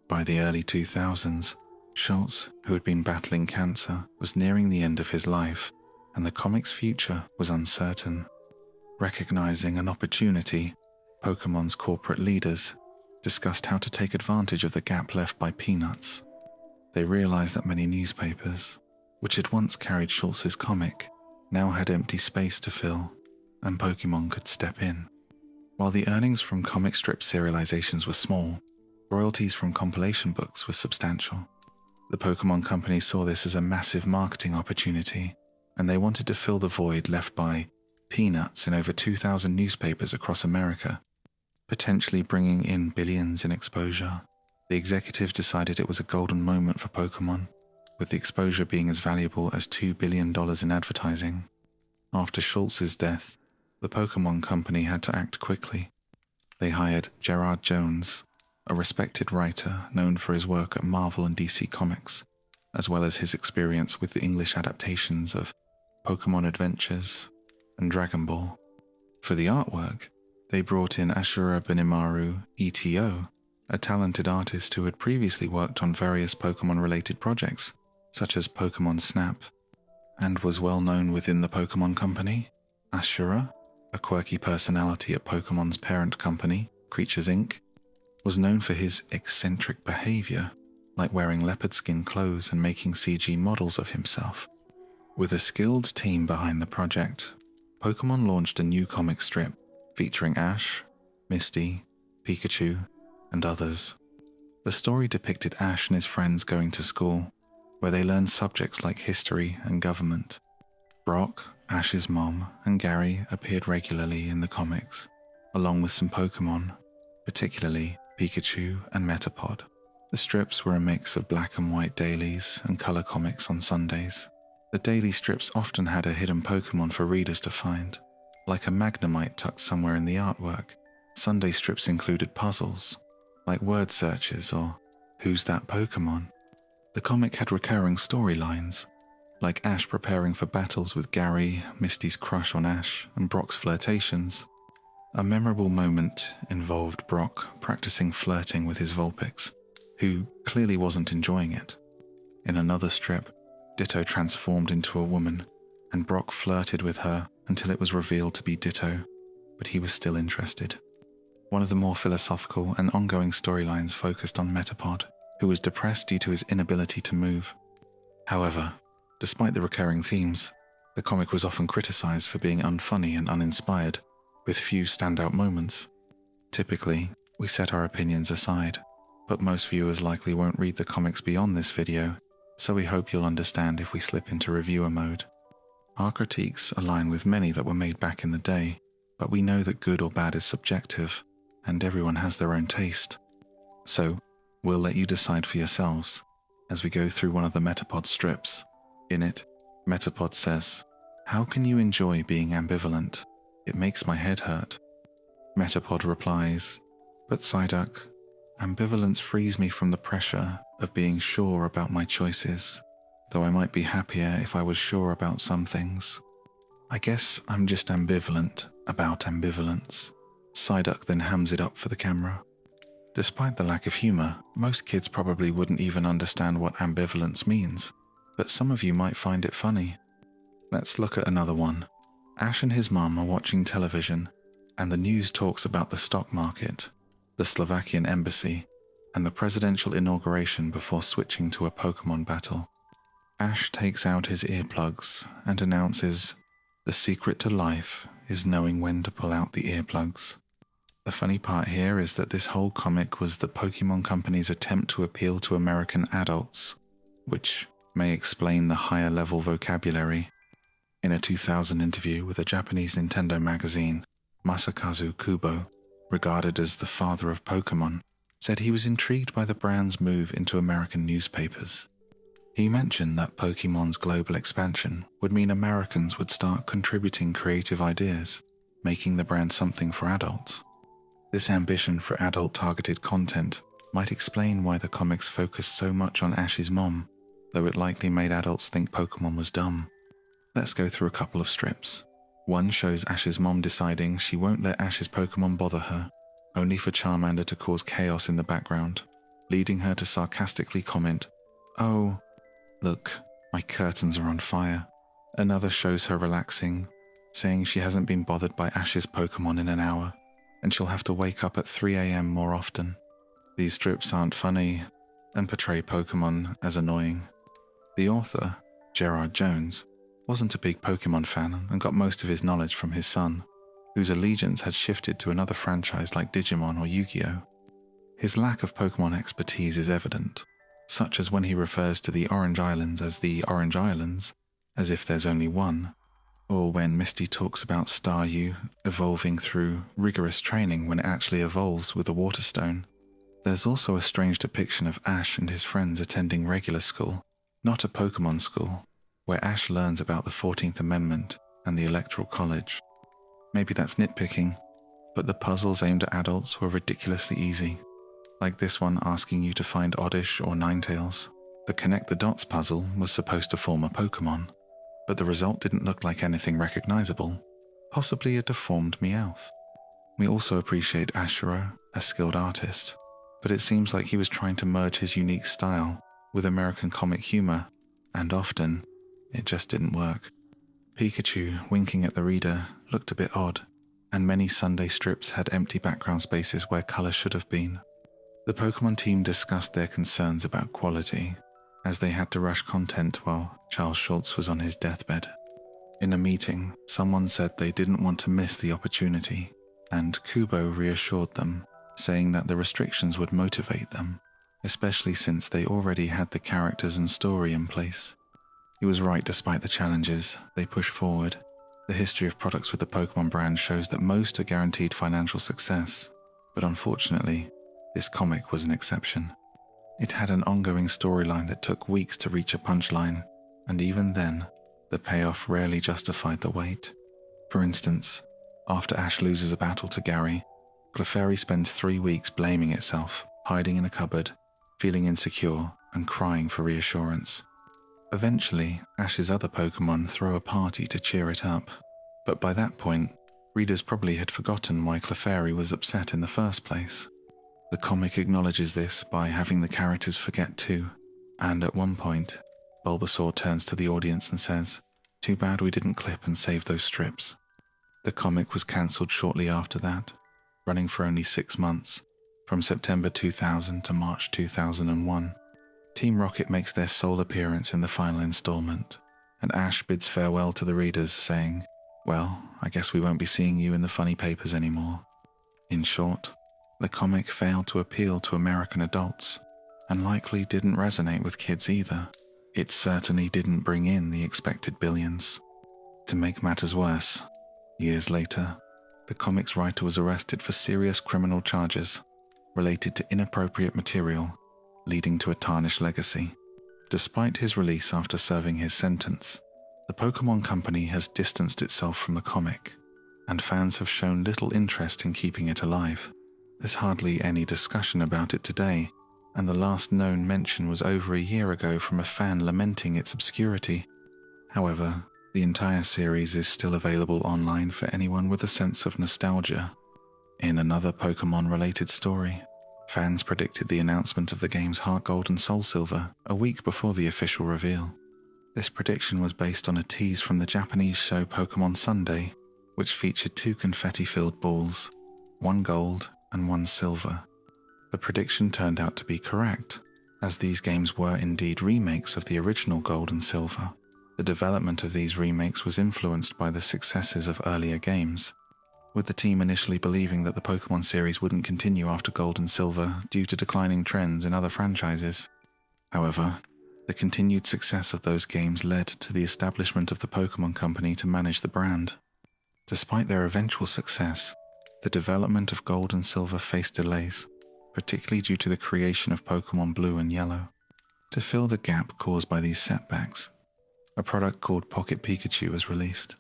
By the early 2000s, Schulz, who had been battling cancer, was nearing the end of his life, and the comic's future was uncertain. Recognizing an opportunity, Pokémon's corporate leaders discussed how to take advantage of the gap left by Peanuts. They realized that many newspapers, which had once carried Schulz's comic, now had empty space to fill, and Pokémon could step in. While the earnings from comic strip serializations were small, royalties from compilation books were substantial. The Pokémon Company saw this as a massive marketing opportunity, and they wanted to fill the void left by Peanuts in over 2,000 newspapers across America, potentially bringing in billions in exposure. The executives decided it was a golden moment for Pokémon, with the exposure being as valuable as $2 billion in advertising. After Schultz's death, the Pokémon Company had to act quickly. They hired Gerard Jones, a respected writer known for his work at Marvel and DC Comics, as well as his experience with the English adaptations of Pokémon Adventures and Dragon Ball. For the artwork, they brought in Ashura Benimaru ETO, a talented artist who had previously worked on various Pokémon-related projects, such as Pokémon Snap, and was well known within the Pokémon Company. Ashura, a quirky personality at Pokémon's parent company, Creatures Inc., was known for his eccentric behavior, like wearing leopard skin clothes and making CG models of himself. With a skilled team behind the project, Pokémon launched a new comic strip featuring Ash, Misty, Pikachu, and others. The story depicted Ash and his friends going to school, where they learned subjects like history and government. Brock, Ash's mom, and Gary appeared regularly in the comics, along with some Pokémon, particularly Pikachu and Metapod. The strips were a mix of black and white dailies and color comics on Sundays. The daily strips often had a hidden Pokémon for readers to find, like a Magnemite tucked somewhere in the artwork. Sunday strips included puzzles, like word searches or Who's That Pokémon? The comic had recurring storylines, like Ash preparing for battles with Gary, Misty's crush on Ash, and Brock's flirtations. A memorable moment involved Brock practicing flirting with his Vulpix, who clearly wasn't enjoying it. In another strip, Ditto transformed into a woman, and Brock flirted with her until it was revealed to be Ditto, but he was still interested. One of the more philosophical and ongoing storylines focused on Metapod, who was depressed due to his inability to move. However, despite the recurring themes, the comic was often criticized for being unfunny and uninspired, with few standout moments. Typically, we set our opinions aside, but most viewers likely won't read the comics beyond this video, so we hope you'll understand if we slip into reviewer mode. Our critiques align with many that were made back in the day, but we know that good or bad is subjective, and everyone has their own taste. So, we'll let you decide for yourselves as we go through one of the Metapod strips. In it, Metapod says, "How can you enjoy being ambivalent? It makes my head hurt." Metapod replies, "But Psyduck, ambivalence frees me from the pressure of being sure about my choices, though I might be happier if I was sure about some things. I guess I'm just ambivalent about ambivalence." Psyduck then hams it up for the camera. Despite the lack of humor, most kids probably wouldn't even understand what ambivalence means, but some of you might find it funny. Let's look at another one. Ash and his mum are watching television, and the news talks about the stock market, the Slovakian embassy, and the presidential inauguration before switching to a Pokémon battle. Ash takes out his earplugs and announces, "The secret to life is knowing when to pull out the earplugs." The funny part here is that this whole comic was the Pokémon Company's attempt to appeal to American adults, which may explain the higher level vocabulary. In a 2000 interview with a Japanese Nintendo magazine, Masakazu Kubo, regarded as the father of Pokémon, said he was intrigued by the brand's move into American newspapers. He mentioned that Pokémon's global expansion would mean Americans would start contributing creative ideas, making the brand something for adults. This ambition for adult-targeted content might explain why the comics focused so much on Ash's mom, though it likely made adults think Pokémon was dumb. Let's go through a couple of strips. One shows Ash's mom deciding she won't let Ash's Pokémon bother her, only for Charmander to cause chaos in the background, leading her to sarcastically comment, "Oh, look, my curtains are on fire." Another shows her relaxing, saying she hasn't been bothered by Ash's Pokémon in an hour, and she'll have to wake up at 3 AM more often. These strips aren't funny and portray Pokémon as annoying. The author, Gerard Jones, wasn't a big Pokémon fan and got most of his knowledge from his son, whose allegiance had shifted to another franchise like Digimon or Yu-Gi-Oh! His lack of Pokémon expertise is evident, such as when he refers to the Orange Islands as the Orange Islands, as if there's only one, or when Misty talks about Staryu evolving through rigorous training when it actually evolves with a Water Stone. There's also a strange depiction of Ash and his friends attending regular school, not a Pokémon school, where Ash learns about the 14th Amendment and the Electoral College. Maybe that's nitpicking, but the puzzles aimed at adults were ridiculously easy, like this one asking you to find Oddish or Ninetales. The Connect the Dots puzzle was supposed to form a Pokémon, but the result didn't look like anything recognizable, possibly a deformed Meowth. We also appreciate Ashura, a skilled artist, but it seems like he was trying to merge his unique style with American comic humor, and often, it just didn't work. Pikachu winking at the reader looked a bit odd, and many Sunday strips had empty background spaces where color should have been. The Pokémon team discussed their concerns about quality, as they had to rush content while Charles Schultz was on his deathbed. In a meeting, someone said they didn't want to miss the opportunity, and Kubo reassured them, saying that the restrictions would motivate them, especially since they already had the characters and story in place. He was right despite the challenges they pushed forward. The history of products with the Pokémon brand shows that most are guaranteed financial success, but unfortunately, this comic was an exception. It had an ongoing storyline that took weeks to reach a punchline, and even then, the payoff rarely justified the wait. For instance, after Ash loses a battle to Gary, Clefairy spends 3 weeks blaming itself, hiding in a cupboard, feeling insecure, and crying for reassurance. Eventually, Ash's other Pokémon throw a party to cheer it up, but by that point, readers probably had forgotten why Clefairy was upset in the first place. The comic acknowledges this by having the characters forget too, and at one point, Bulbasaur turns to the audience and says, "Too bad we didn't clip and save those strips." The comic was cancelled shortly after that, running for only 6 months, from September 2000 to March 2001. Team Rocket makes their sole appearance in the final installment, and Ash bids farewell to the readers, saying, "Well, I guess we won't be seeing you in the funny papers anymore." In short, the comic failed to appeal to American adults, and likely didn't resonate with kids either. It certainly didn't bring in the expected billions. To make matters worse, years later, the comic's writer was arrested for serious criminal charges related to inappropriate material, leading to a tarnished legacy. Despite his release after serving his sentence, the Pokémon Company has distanced itself from the comic, and fans have shown little interest in keeping it alive. There's hardly any discussion about it today, and the last known mention was over a year ago from a fan lamenting its obscurity. However, the entire series is still available online for anyone with a sense of nostalgia. In another Pokémon-related story, fans predicted the announcement of the game's HeartGold and SoulSilver a week before the official reveal. This prediction was based on a tease from the Japanese show Pokémon Sunday, which featured 2 confetti-filled balls, 1 gold and 1 silver. The prediction turned out to be correct, as these games were indeed remakes of the original Gold and Silver. The development of these remakes was influenced by the successes of earlier games, with the team initially believing that the Pokémon series wouldn't continue after Gold and Silver due to declining trends in other franchises. However, the continued success of those games led to the establishment of the Pokémon Company to manage the brand. Despite their eventual success, the development of Gold and Silver faced delays, particularly due to the creation of Pokémon Blue and Yellow. To fill the gap caused by these setbacks, a product called Pocket Pikachu was released,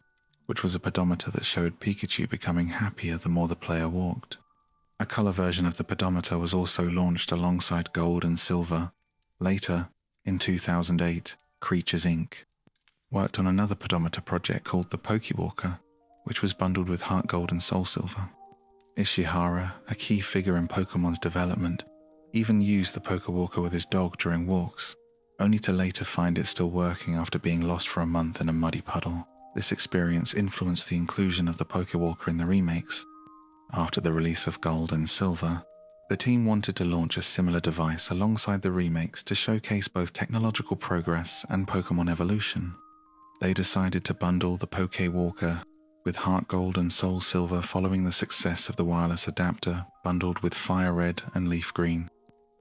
which was a pedometer that showed Pikachu becoming happier the more the player walked. A color version of the pedometer was also launched alongside Gold and Silver. Later, in 2008, Creatures Inc. worked on another pedometer project called the Pokewalker, which was bundled with HeartGold and SoulSilver. Ishihara, a key figure in Pokemon's development, even used the Pokewalker with his dog during walks, only to later find it still working after being lost for a month in a muddy puddle. This experience influenced the inclusion of the Pokewalker in the remakes. After the release of Gold and Silver, the team wanted to launch a similar device alongside the remakes to showcase both technological progress and Pokemon evolution. They decided to bundle the Pokewalker with HeartGold and SoulSilver following the success of the wireless adapter bundled with Fire Red and Leaf Green.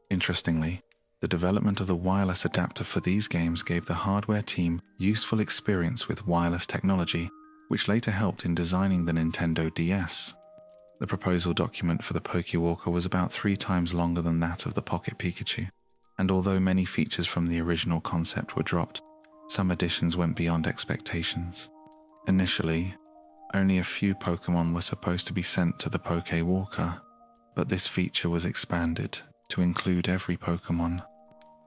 Interestingly, the development of the wireless adapter for these games gave the hardware team useful experience with wireless technology, which later helped in designing the Nintendo DS. The proposal document for the Pokewalker was about 3 times longer than that of the Pocket Pikachu, and although many features from the original concept were dropped, some additions went beyond expectations. Initially, only a few Pokémon were supposed to be sent to the Pokewalker, but this feature was expanded to include every Pokémon.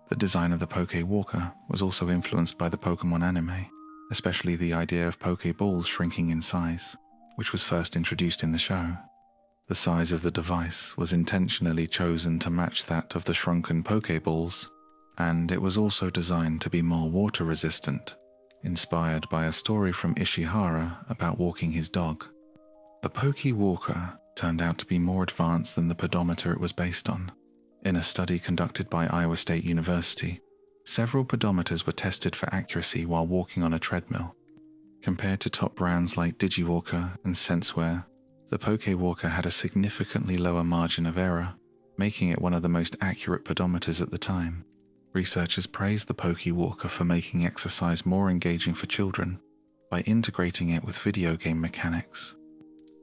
The design of the Pokewalker was also influenced by the Pokémon anime, especially the idea of Pokeballs shrinking in size, which was first introduced in the show. The size of the device was intentionally chosen to match that of the shrunken Pokeballs, and it was also designed to be more water resistant, inspired by a story from Ishihara about walking his dog. The Pokewalker turned out to be more advanced than the pedometer it was based on. In a study conducted by Iowa State University, several pedometers were tested for accuracy while walking on a treadmill. Compared to top brands like Digiwalker and SenseWare, the Pokewalker had a significantly lower margin of error, making it one of the most accurate pedometers at the time. Researchers praised the Pokewalker for making exercise more engaging for children by integrating it with video game mechanics.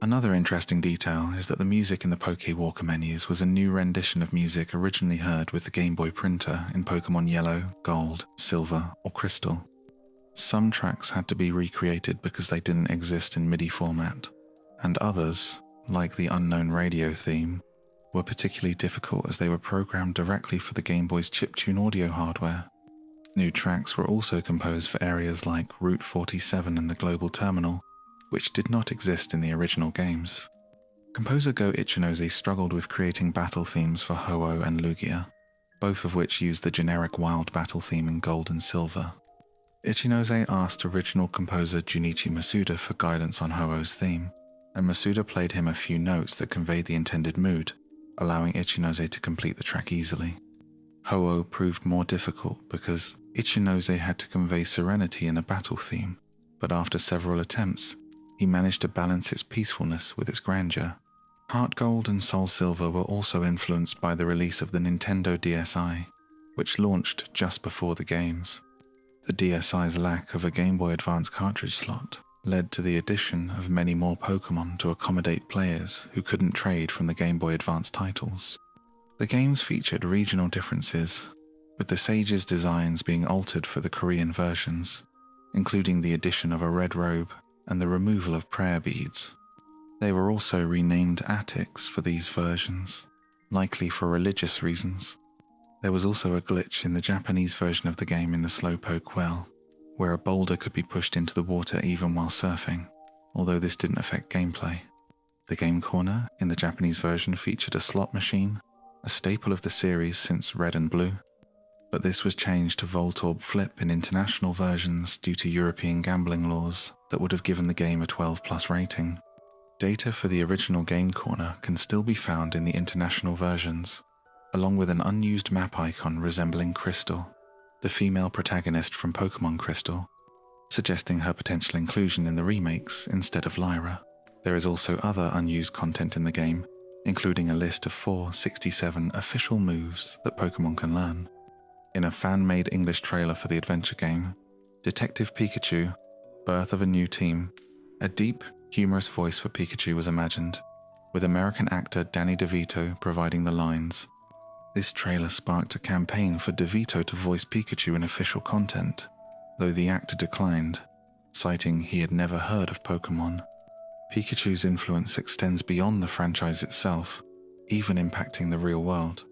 Another interesting detail is that the music in the Pokewalker menus was a new rendition of music originally heard with the Game Boy printer in Pokémon Yellow, Gold, Silver, or Crystal. Some tracks had to be recreated because they didn't exist in MIDI format, and others, like the Unknown Radio theme, were particularly difficult as they were programmed directly for the Game Boy's chiptune audio hardware. New tracks were also composed for areas like Route 47 and the Global Terminal, which did not exist in the original games. Composer Go Ichinose struggled with creating battle themes for Ho-Oh and Lugia, both of which used the generic Wild Battle theme in Gold and Silver. Ichinose asked original composer Junichi Masuda for guidance on Ho-Oh's theme, and Masuda played him a few notes that conveyed the intended mood, allowing Ichinose to complete the track easily. Ho-Oh proved more difficult because Ichinose had to convey serenity in a battle theme, but after several attempts, he managed to balance its peacefulness with its grandeur. HeartGold and SoulSilver were also influenced by the release of the Nintendo DSi, which launched just before the games. The DSi's lack of a Game Boy Advance cartridge slot led to the addition of many more Pokémon to accommodate players who couldn't trade from the Game Boy Advance titles. The games featured regional differences, with the sages' designs being altered for the Korean versions, including the addition of a red robe and the removal of prayer beads. They were also renamed attics for these versions, likely for religious reasons. There was also a glitch in the Japanese version of the game in the Slowpoke Well, where a boulder could be pushed into the water even while surfing, although this didn't affect gameplay. The Game Corner in the Japanese version featured a slot machine, a staple of the series since Red and Blue, but this was changed to Voltorb Flip in international versions due to European gambling laws that would have given the game a 12+ rating. Data for the original Game Corner can still be found in the international versions, along with an unused map icon resembling Crystal, the female protagonist from Pokémon Crystal, suggesting her potential inclusion in the remakes instead of Lyra. There is also other unused content in the game, including a list of 467 official moves that Pokémon can learn. In a fan-made English trailer for the adventure game, Detective Pikachu, Birth of a New Team, a deep, humorous voice for Pikachu was imagined, with American actor Danny DeVito providing the lines. This trailer sparked a campaign for DeVito to voice Pikachu in official content, though the actor declined, citing he had never heard of Pokémon. Pikachu's influence extends beyond the franchise itself, even impacting the real world.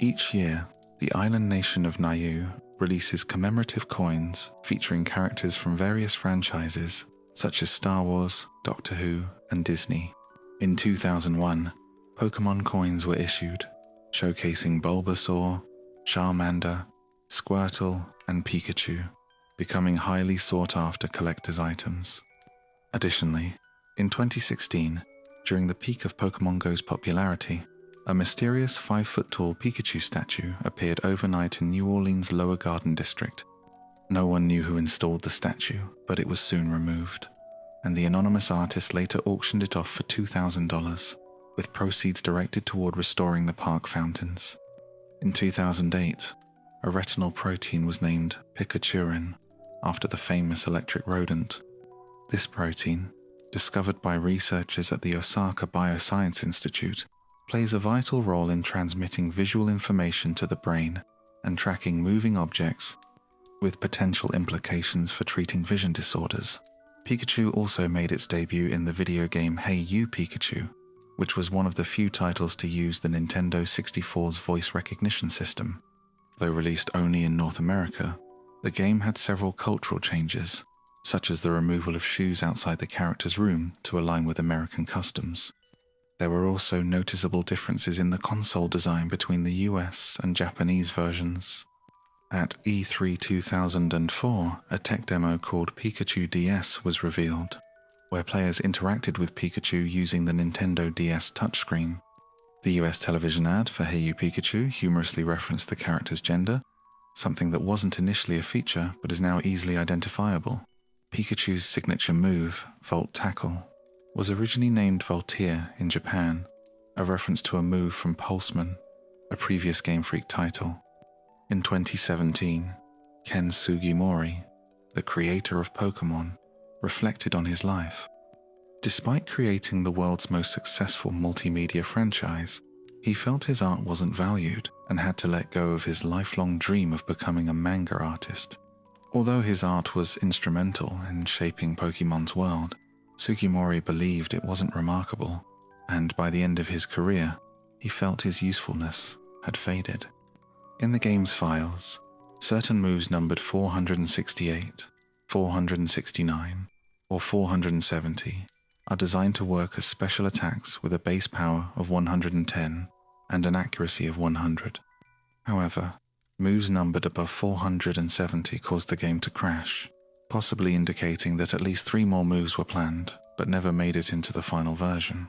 Each year, the island nation of Niue releases commemorative coins featuring characters from various franchises such as Star Wars, Doctor Who, and Disney. In 2001, Pokémon coins were issued, showcasing Bulbasaur, Charmander, Squirtle, and Pikachu, becoming highly sought-after collector's items. Additionally, in 2016, during the peak of Pokémon Go's popularity, a mysterious 5-foot-tall Pikachu statue appeared overnight in New Orleans' Lower Garden District. No one knew who installed the statue, but it was soon removed, and the anonymous artist later auctioned it off for $2,000, with proceeds directed toward restoring the park fountains. In 2008, a retinal protein was named Pikachurin, after the famous electric rodent. This protein, discovered by researchers at the Osaka Bioscience Institute, plays a vital role in transmitting visual information to the brain and tracking moving objects, with potential implications for treating vision disorders. Pikachu also made its debut in the video game Hey You Pikachu, which was one of the few titles to use the Nintendo 64's voice recognition system. Though released only in North America, the game had several cultural changes, such as the removal of shoes outside the character's room to align with American customs. There were also noticeable differences in the console design between the US and Japanese versions. At E3 2004, a tech demo called Pikachu DS was revealed, where players interacted with Pikachu using the Nintendo DS touchscreen. The US television ad for Hey You Pikachu humorously referenced the character's gender, something that wasn't initially a feature but is now easily identifiable. Pikachu's signature move, Volt Tackle, was originally named Volteer in Japan, a reference to a move from Pulseman, a previous Game Freak title. In 2017, Ken Sugimori, the creator of Pokémon, reflected on his life. Despite creating the world's most successful multimedia franchise, he felt his art wasn't valued and had to let go of his lifelong dream of becoming a manga artist. Although his art was instrumental in shaping Pokémon's world, Sugimori believed it wasn't remarkable, and by the end of his career, he felt his usefulness had faded. In the game's files, certain moves numbered 468, 469, or 470 are designed to work as special attacks with a base power of 110 and an accuracy of 100. However, moves numbered above 470 caused the game to crash, possibly indicating that at least 3 more moves were planned but never made it into the final version.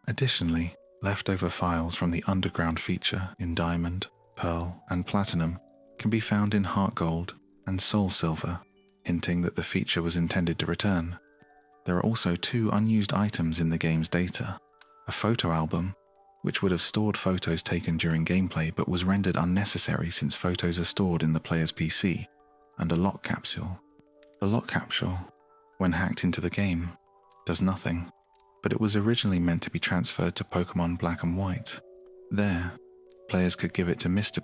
Additionally, leftover files from the Underground feature in Diamond, Pearl, and Platinum can be found in HeartGold and SoulSilver, hinting that the feature was intended to return. There are also 2 unused items in the game's data: a photo album, which would have stored photos taken during gameplay but was rendered unnecessary since photos are stored in the player's PC, and a lock capsule. The lock capsule, when hacked into the game, does nothing, but it was originally meant to be transferred to Pokémon Black and White. There, players could give it to Mr.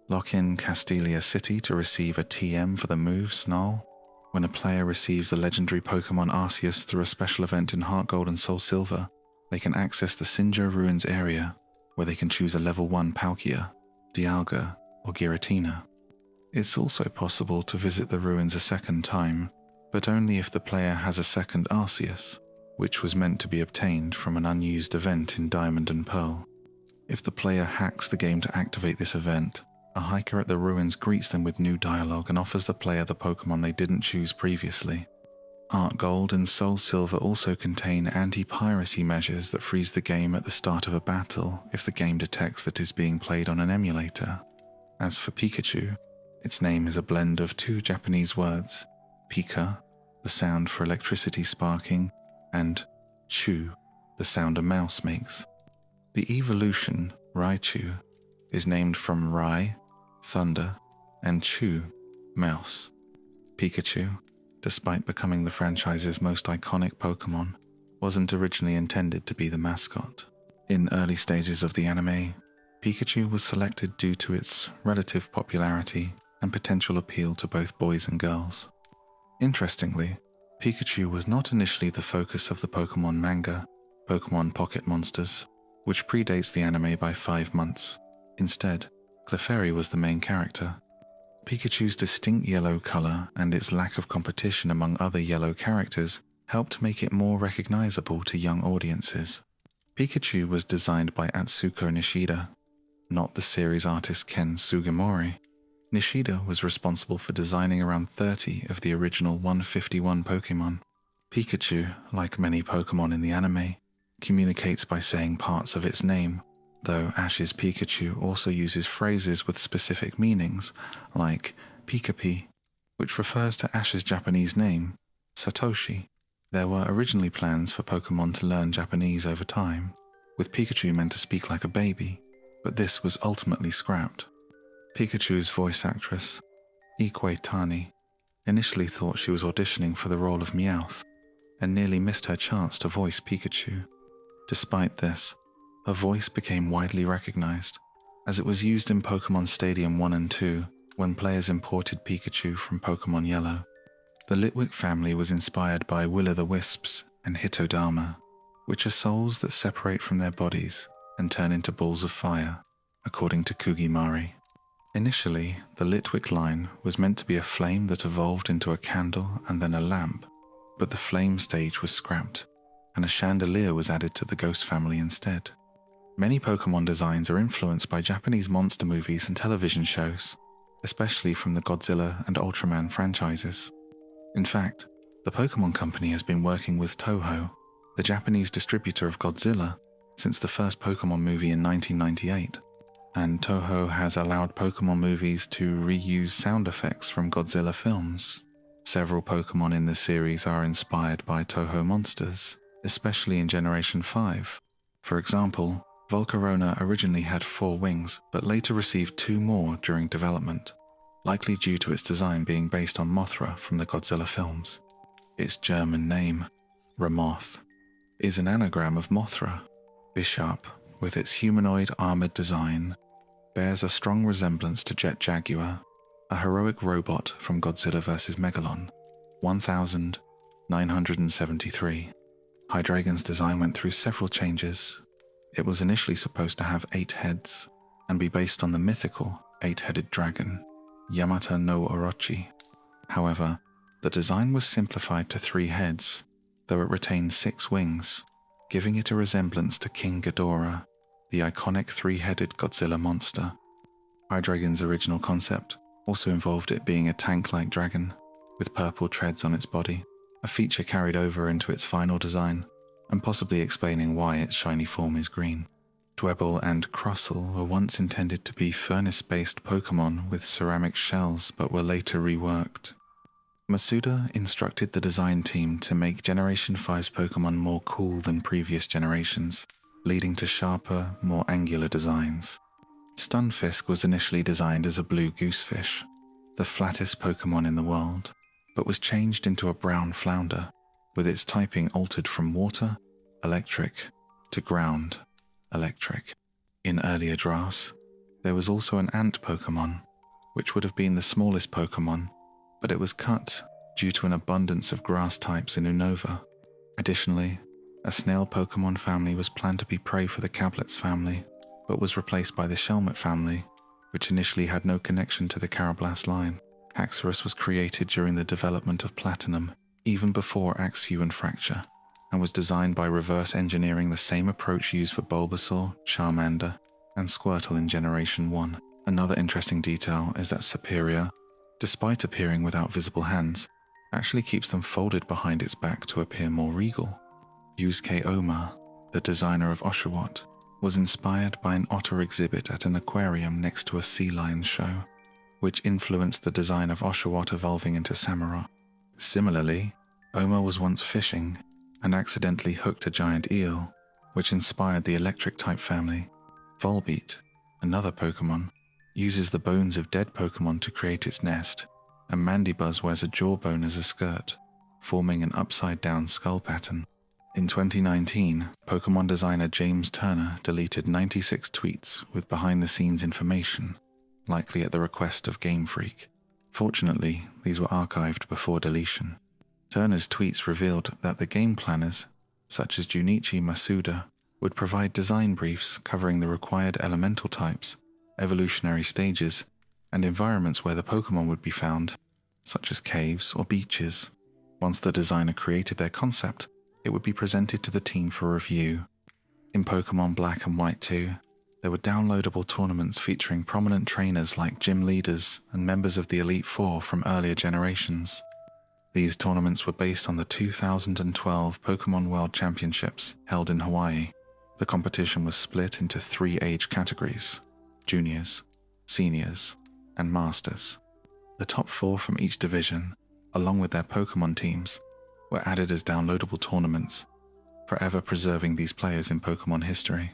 Lock in Castelia City to receive a TM for the move Snarl. When a player receives the legendary Pokémon Arceus through a special event in HeartGold and SoulSilver, they can access the Sinjo Ruins area, where they can choose a level 1 Palkia, Dialga, or Giratina. It's also possible to visit the ruins a second time, but only if the player has a second Arceus, which was meant to be obtained from an unused event in Diamond and Pearl. If the player hacks the game to activate this event, a hiker at the ruins greets them with new dialogue and offers the player the Pokémon they didn't choose previously. HeartGold and SoulSilver also contain anti-piracy measures that freeze the game at the start of a battle if the game detects that it is being played on an emulator. As for Pikachu, its name is a blend of 2 Japanese words, Pika, the sound for electricity sparking, and Chu, the sound a mouse makes. The evolution, Raichu, is named from Rai, thunder, and Chu, mouse. Pikachu, despite becoming the franchise's most iconic Pokémon, wasn't originally intended to be the mascot. In early stages of the anime, Pikachu was selected due to its relative popularity and potential appeal to both boys and girls. Interestingly, Pikachu was not initially the focus of the Pokémon manga, Pokémon Pocket Monsters, which predates the anime by 5 months. Instead, Clefairy was the main character. Pikachu's distinct yellow color and its lack of competition among other yellow characters helped make it more recognizable to young audiences. Pikachu was designed by Atsuko Nishida, not the series artist Ken Sugimori. Nishida was responsible for designing around 30 of the original 151 Pokémon. Pikachu, like many Pokémon in the anime, communicates by saying parts of its name, though Ash's Pikachu also uses phrases with specific meanings, like Pikapi, which refers to Ash's Japanese name, Satoshi. There were originally plans for Pokémon to learn Japanese over time, with Pikachu meant to speak like a baby, but this was ultimately scrapped. Pikachu's voice actress, Ikue Tani, initially thought she was auditioning for the role of Meowth, and nearly missed her chance to voice Pikachu. Despite this, her voice became widely recognized, as it was used in Pokémon Stadium 1 and 2 when players imported Pikachu from Pokémon Yellow. The Litwick family was inspired by Will-o'-the-Wisps and Hitodama, which are souls that separate from their bodies and turn into balls of fire, according to Kugimari. Initially, the Litwick line was meant to be a flame that evolved into a candle and then a lamp, but the flame stage was scrapped, and a chandelier was added to the ghost family instead. Many Pokémon designs are influenced by Japanese monster movies and television shows, especially from the Godzilla and Ultraman franchises. In fact, the Pokémon Company has been working with Toho, the Japanese distributor of Godzilla, since the first Pokémon movie in 1998. And Toho has allowed Pokémon movies to reuse sound effects from Godzilla films. Several Pokémon in the series are inspired by Toho monsters, especially in Generation 5. For example, Volcarona originally had 4 wings, but later received 2 more during development, likely due to its design being based on Mothra from the Godzilla films. Its German name, Ramoth, is an anagram of Mothra. Bishop, with its humanoid armored design, bears a strong resemblance to Jet Jaguar, a heroic robot from Godzilla vs. Megalon, 1973. Hydreigon's design went through several changes. It was initially supposed to have 8 heads and be based on the mythical 8-headed dragon, Yamata no Orochi. However, the design was simplified to 3 heads, though it retained 6 wings, giving it a resemblance to King Ghidorah, the iconic 3-headed Godzilla monster. Hydreigon's original concept also involved it being a tank-like dragon, with purple treads on its body, a feature carried over into its final design, and possibly explaining why its shiny form is green. Dwebble and Crossle were once intended to be furnace-based Pokémon with ceramic shells, but were later reworked. Masuda instructed the design team to make Generation 5's Pokémon more cool than previous generations, leading to sharper, more angular designs. Stunfisk was initially designed as a blue goosefish, the flattest Pokémon in the world, but was changed into a brown flounder, with its typing altered from water, electric, to ground, electric. In earlier drafts, there was also an ant Pokémon, which would have been the smallest Pokémon, but it was cut due to an abundance of grass types in Unova. Additionally, a snail Pokémon family was planned to be prey for the Cablets family, but was replaced by the Shelmet family, which initially had no connection to the Carablast line. Haxorus was created during the development of Platinum, even before Axew and Fracture, and was designed by reverse engineering the same approach used for Bulbasaur, Charmander, and Squirtle in Generation 1. Another interesting detail is that Superior, despite appearing without visible hands, actually keeps them folded behind its back to appear more regal. Yusuke Oma, the designer of Oshawott, was inspired by an otter exhibit at an aquarium next to a sea lion show, which influenced the design of Oshawott evolving into Samurott. Similarly, Oma was once fishing and accidentally hooked a giant eel, which inspired the electric-type family. Volbeat, another Pokémon, uses the bones of dead Pokémon to create its nest, and Mandibuzz wears a jawbone as a skirt, forming an upside-down skull pattern. In 2019, Pokémon designer James Turner deleted 96 tweets with behind-the-scenes information, likely at the request of Game Freak. Fortunately, these were archived before deletion. Turner's tweets revealed that the game planners, such as Junichi Masuda, would provide design briefs covering the required elemental types, evolutionary stages, and environments where the Pokémon would be found, such as caves or beaches. Once the designer created their concept, it would be presented to the team for review. In Pokémon Black and White 2, there were downloadable tournaments featuring prominent trainers like gym leaders and members of the Elite Four from earlier generations. These tournaments were based on the 2012 Pokémon World Championships held in Hawaii. The competition was split into 3 age categories: juniors, seniors, and masters. The top 4 from each division, along with their Pokémon teams, were added as downloadable tournaments, forever preserving these players in Pokémon history.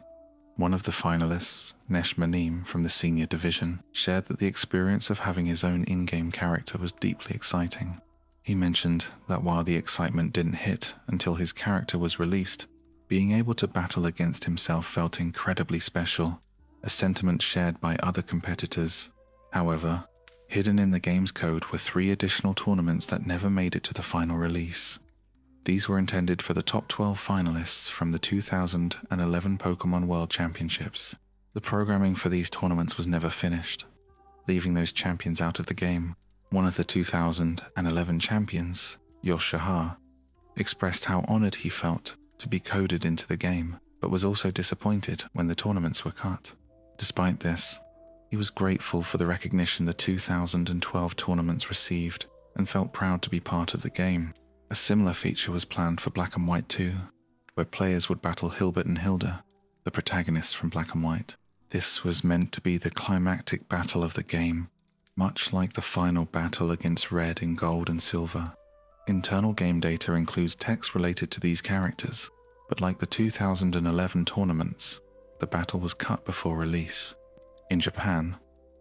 One of the finalists, Nesh Manim from the senior division, shared that the experience of having his own in-game character was deeply exciting. He mentioned that while the excitement didn't hit until his character was released, being able to battle against himself felt incredibly special, a sentiment shared by other competitors. However, hidden in the game's code were 3 additional tournaments that never made it to the final release. These were intended for the top 12 finalists from the 2011 Pokémon World Championships. The programming for these tournaments was never finished, leaving those champions out of the game. One of the 2011 champions, Yoshihar, expressed how honored he felt to be coded into the game, but was also disappointed when the tournaments were cut. Despite this, he was grateful for the recognition the 2012 tournaments received and felt proud to be part of the game. A similar feature was planned for Black and White 2, where players would battle Hilbert and Hilda, the protagonists from Black and White. This was meant to be the climactic battle of the game, much like the final battle against Red in Gold and Silver. Internal game data includes text related to these characters, but like the 2011 tournaments, the battle was cut before release. In Japan,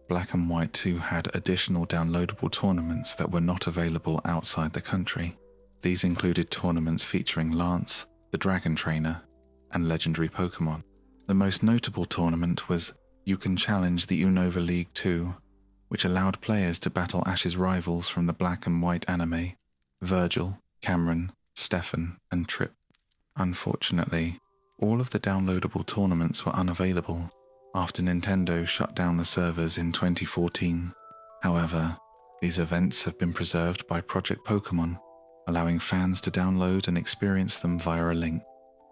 Black and White 2 had additional downloadable tournaments that were not available outside the country. These included tournaments featuring Lance, the Dragon Trainer, and legendary Pokémon. The most notable tournament was You Can Challenge the Unova League 2, which allowed players to battle Ash's rivals from the black and white anime, Virgil, Cameron, Stefan, and Trip. Unfortunately, all of the downloadable tournaments were unavailable after Nintendo shut down the servers in 2014. However, these events have been preserved by Project Pokémon, allowing fans to download and experience them via a link.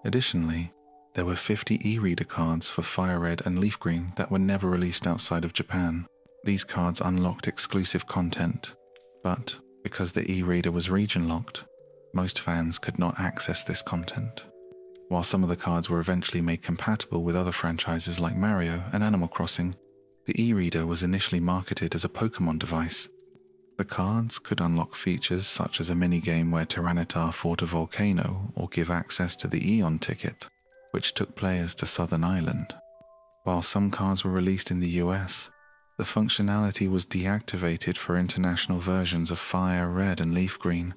Additionally, there were 50 e-reader cards for Fire Red and Leaf Green that were never released outside of Japan. These cards unlocked exclusive content, but because the e-reader was region-locked, most fans could not access this content. While some of the cards were eventually made compatible with other franchises like Mario and Animal Crossing, the e-reader was initially marketed as a Pokémon device. The cards could unlock features such as a minigame where Tyranitar fought a volcano or give access to the Eon ticket, which took players to Southern Island. While some cards were released in the US, the functionality was deactivated for international versions of Fire Red and Leaf Green,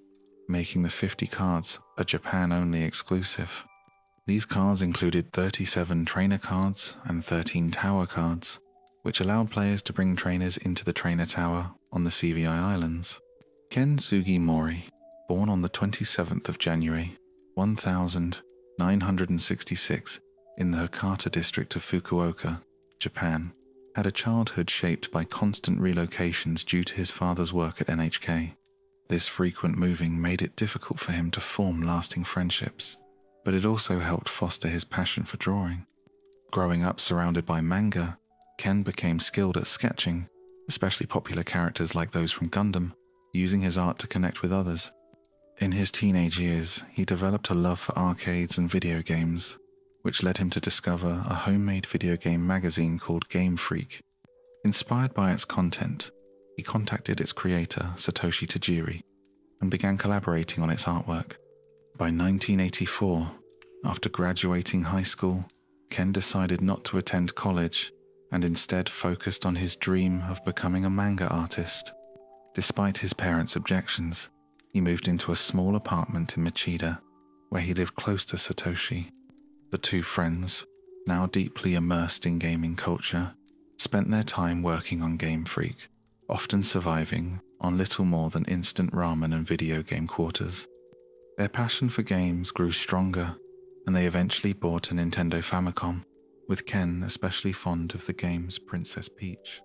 making the 50 cards a Japan-only exclusive. These cards included 37 trainer cards and 13 tower cards, which allowed players to bring trainers into the trainer tower on the CVI Islands. Ken Sugimori, born on the 27th of January, 1966 in the Hakata district of Fukuoka, Japan, had a childhood shaped by constant relocations due to his father's work at NHK. This frequent moving made it difficult for him to form lasting friendships, but it also helped foster his passion for drawing. Growing up surrounded by manga, Ken became skilled at sketching, especially popular characters like those from Gundam, using his art to connect with others. In his teenage years, he developed a love for arcades and video games, which led him to discover a homemade video game magazine called Game Freak. Inspired by its content, he contacted its creator, Satoshi Tajiri, and began collaborating on its artwork. By 1984, after graduating high school, Ken decided not to attend college and instead focused on his dream of becoming a manga artist. Despite his parents' objections, he moved into a small apartment in Machida, where he lived close to Satoshi. The two friends, now deeply immersed in gaming culture, spent their time working on Game Freak, often surviving on little more than instant ramen and video game quarters. Their passion for games grew stronger, and they eventually bought a Nintendo Famicom, with Ken especially fond of the game's Princess Peach.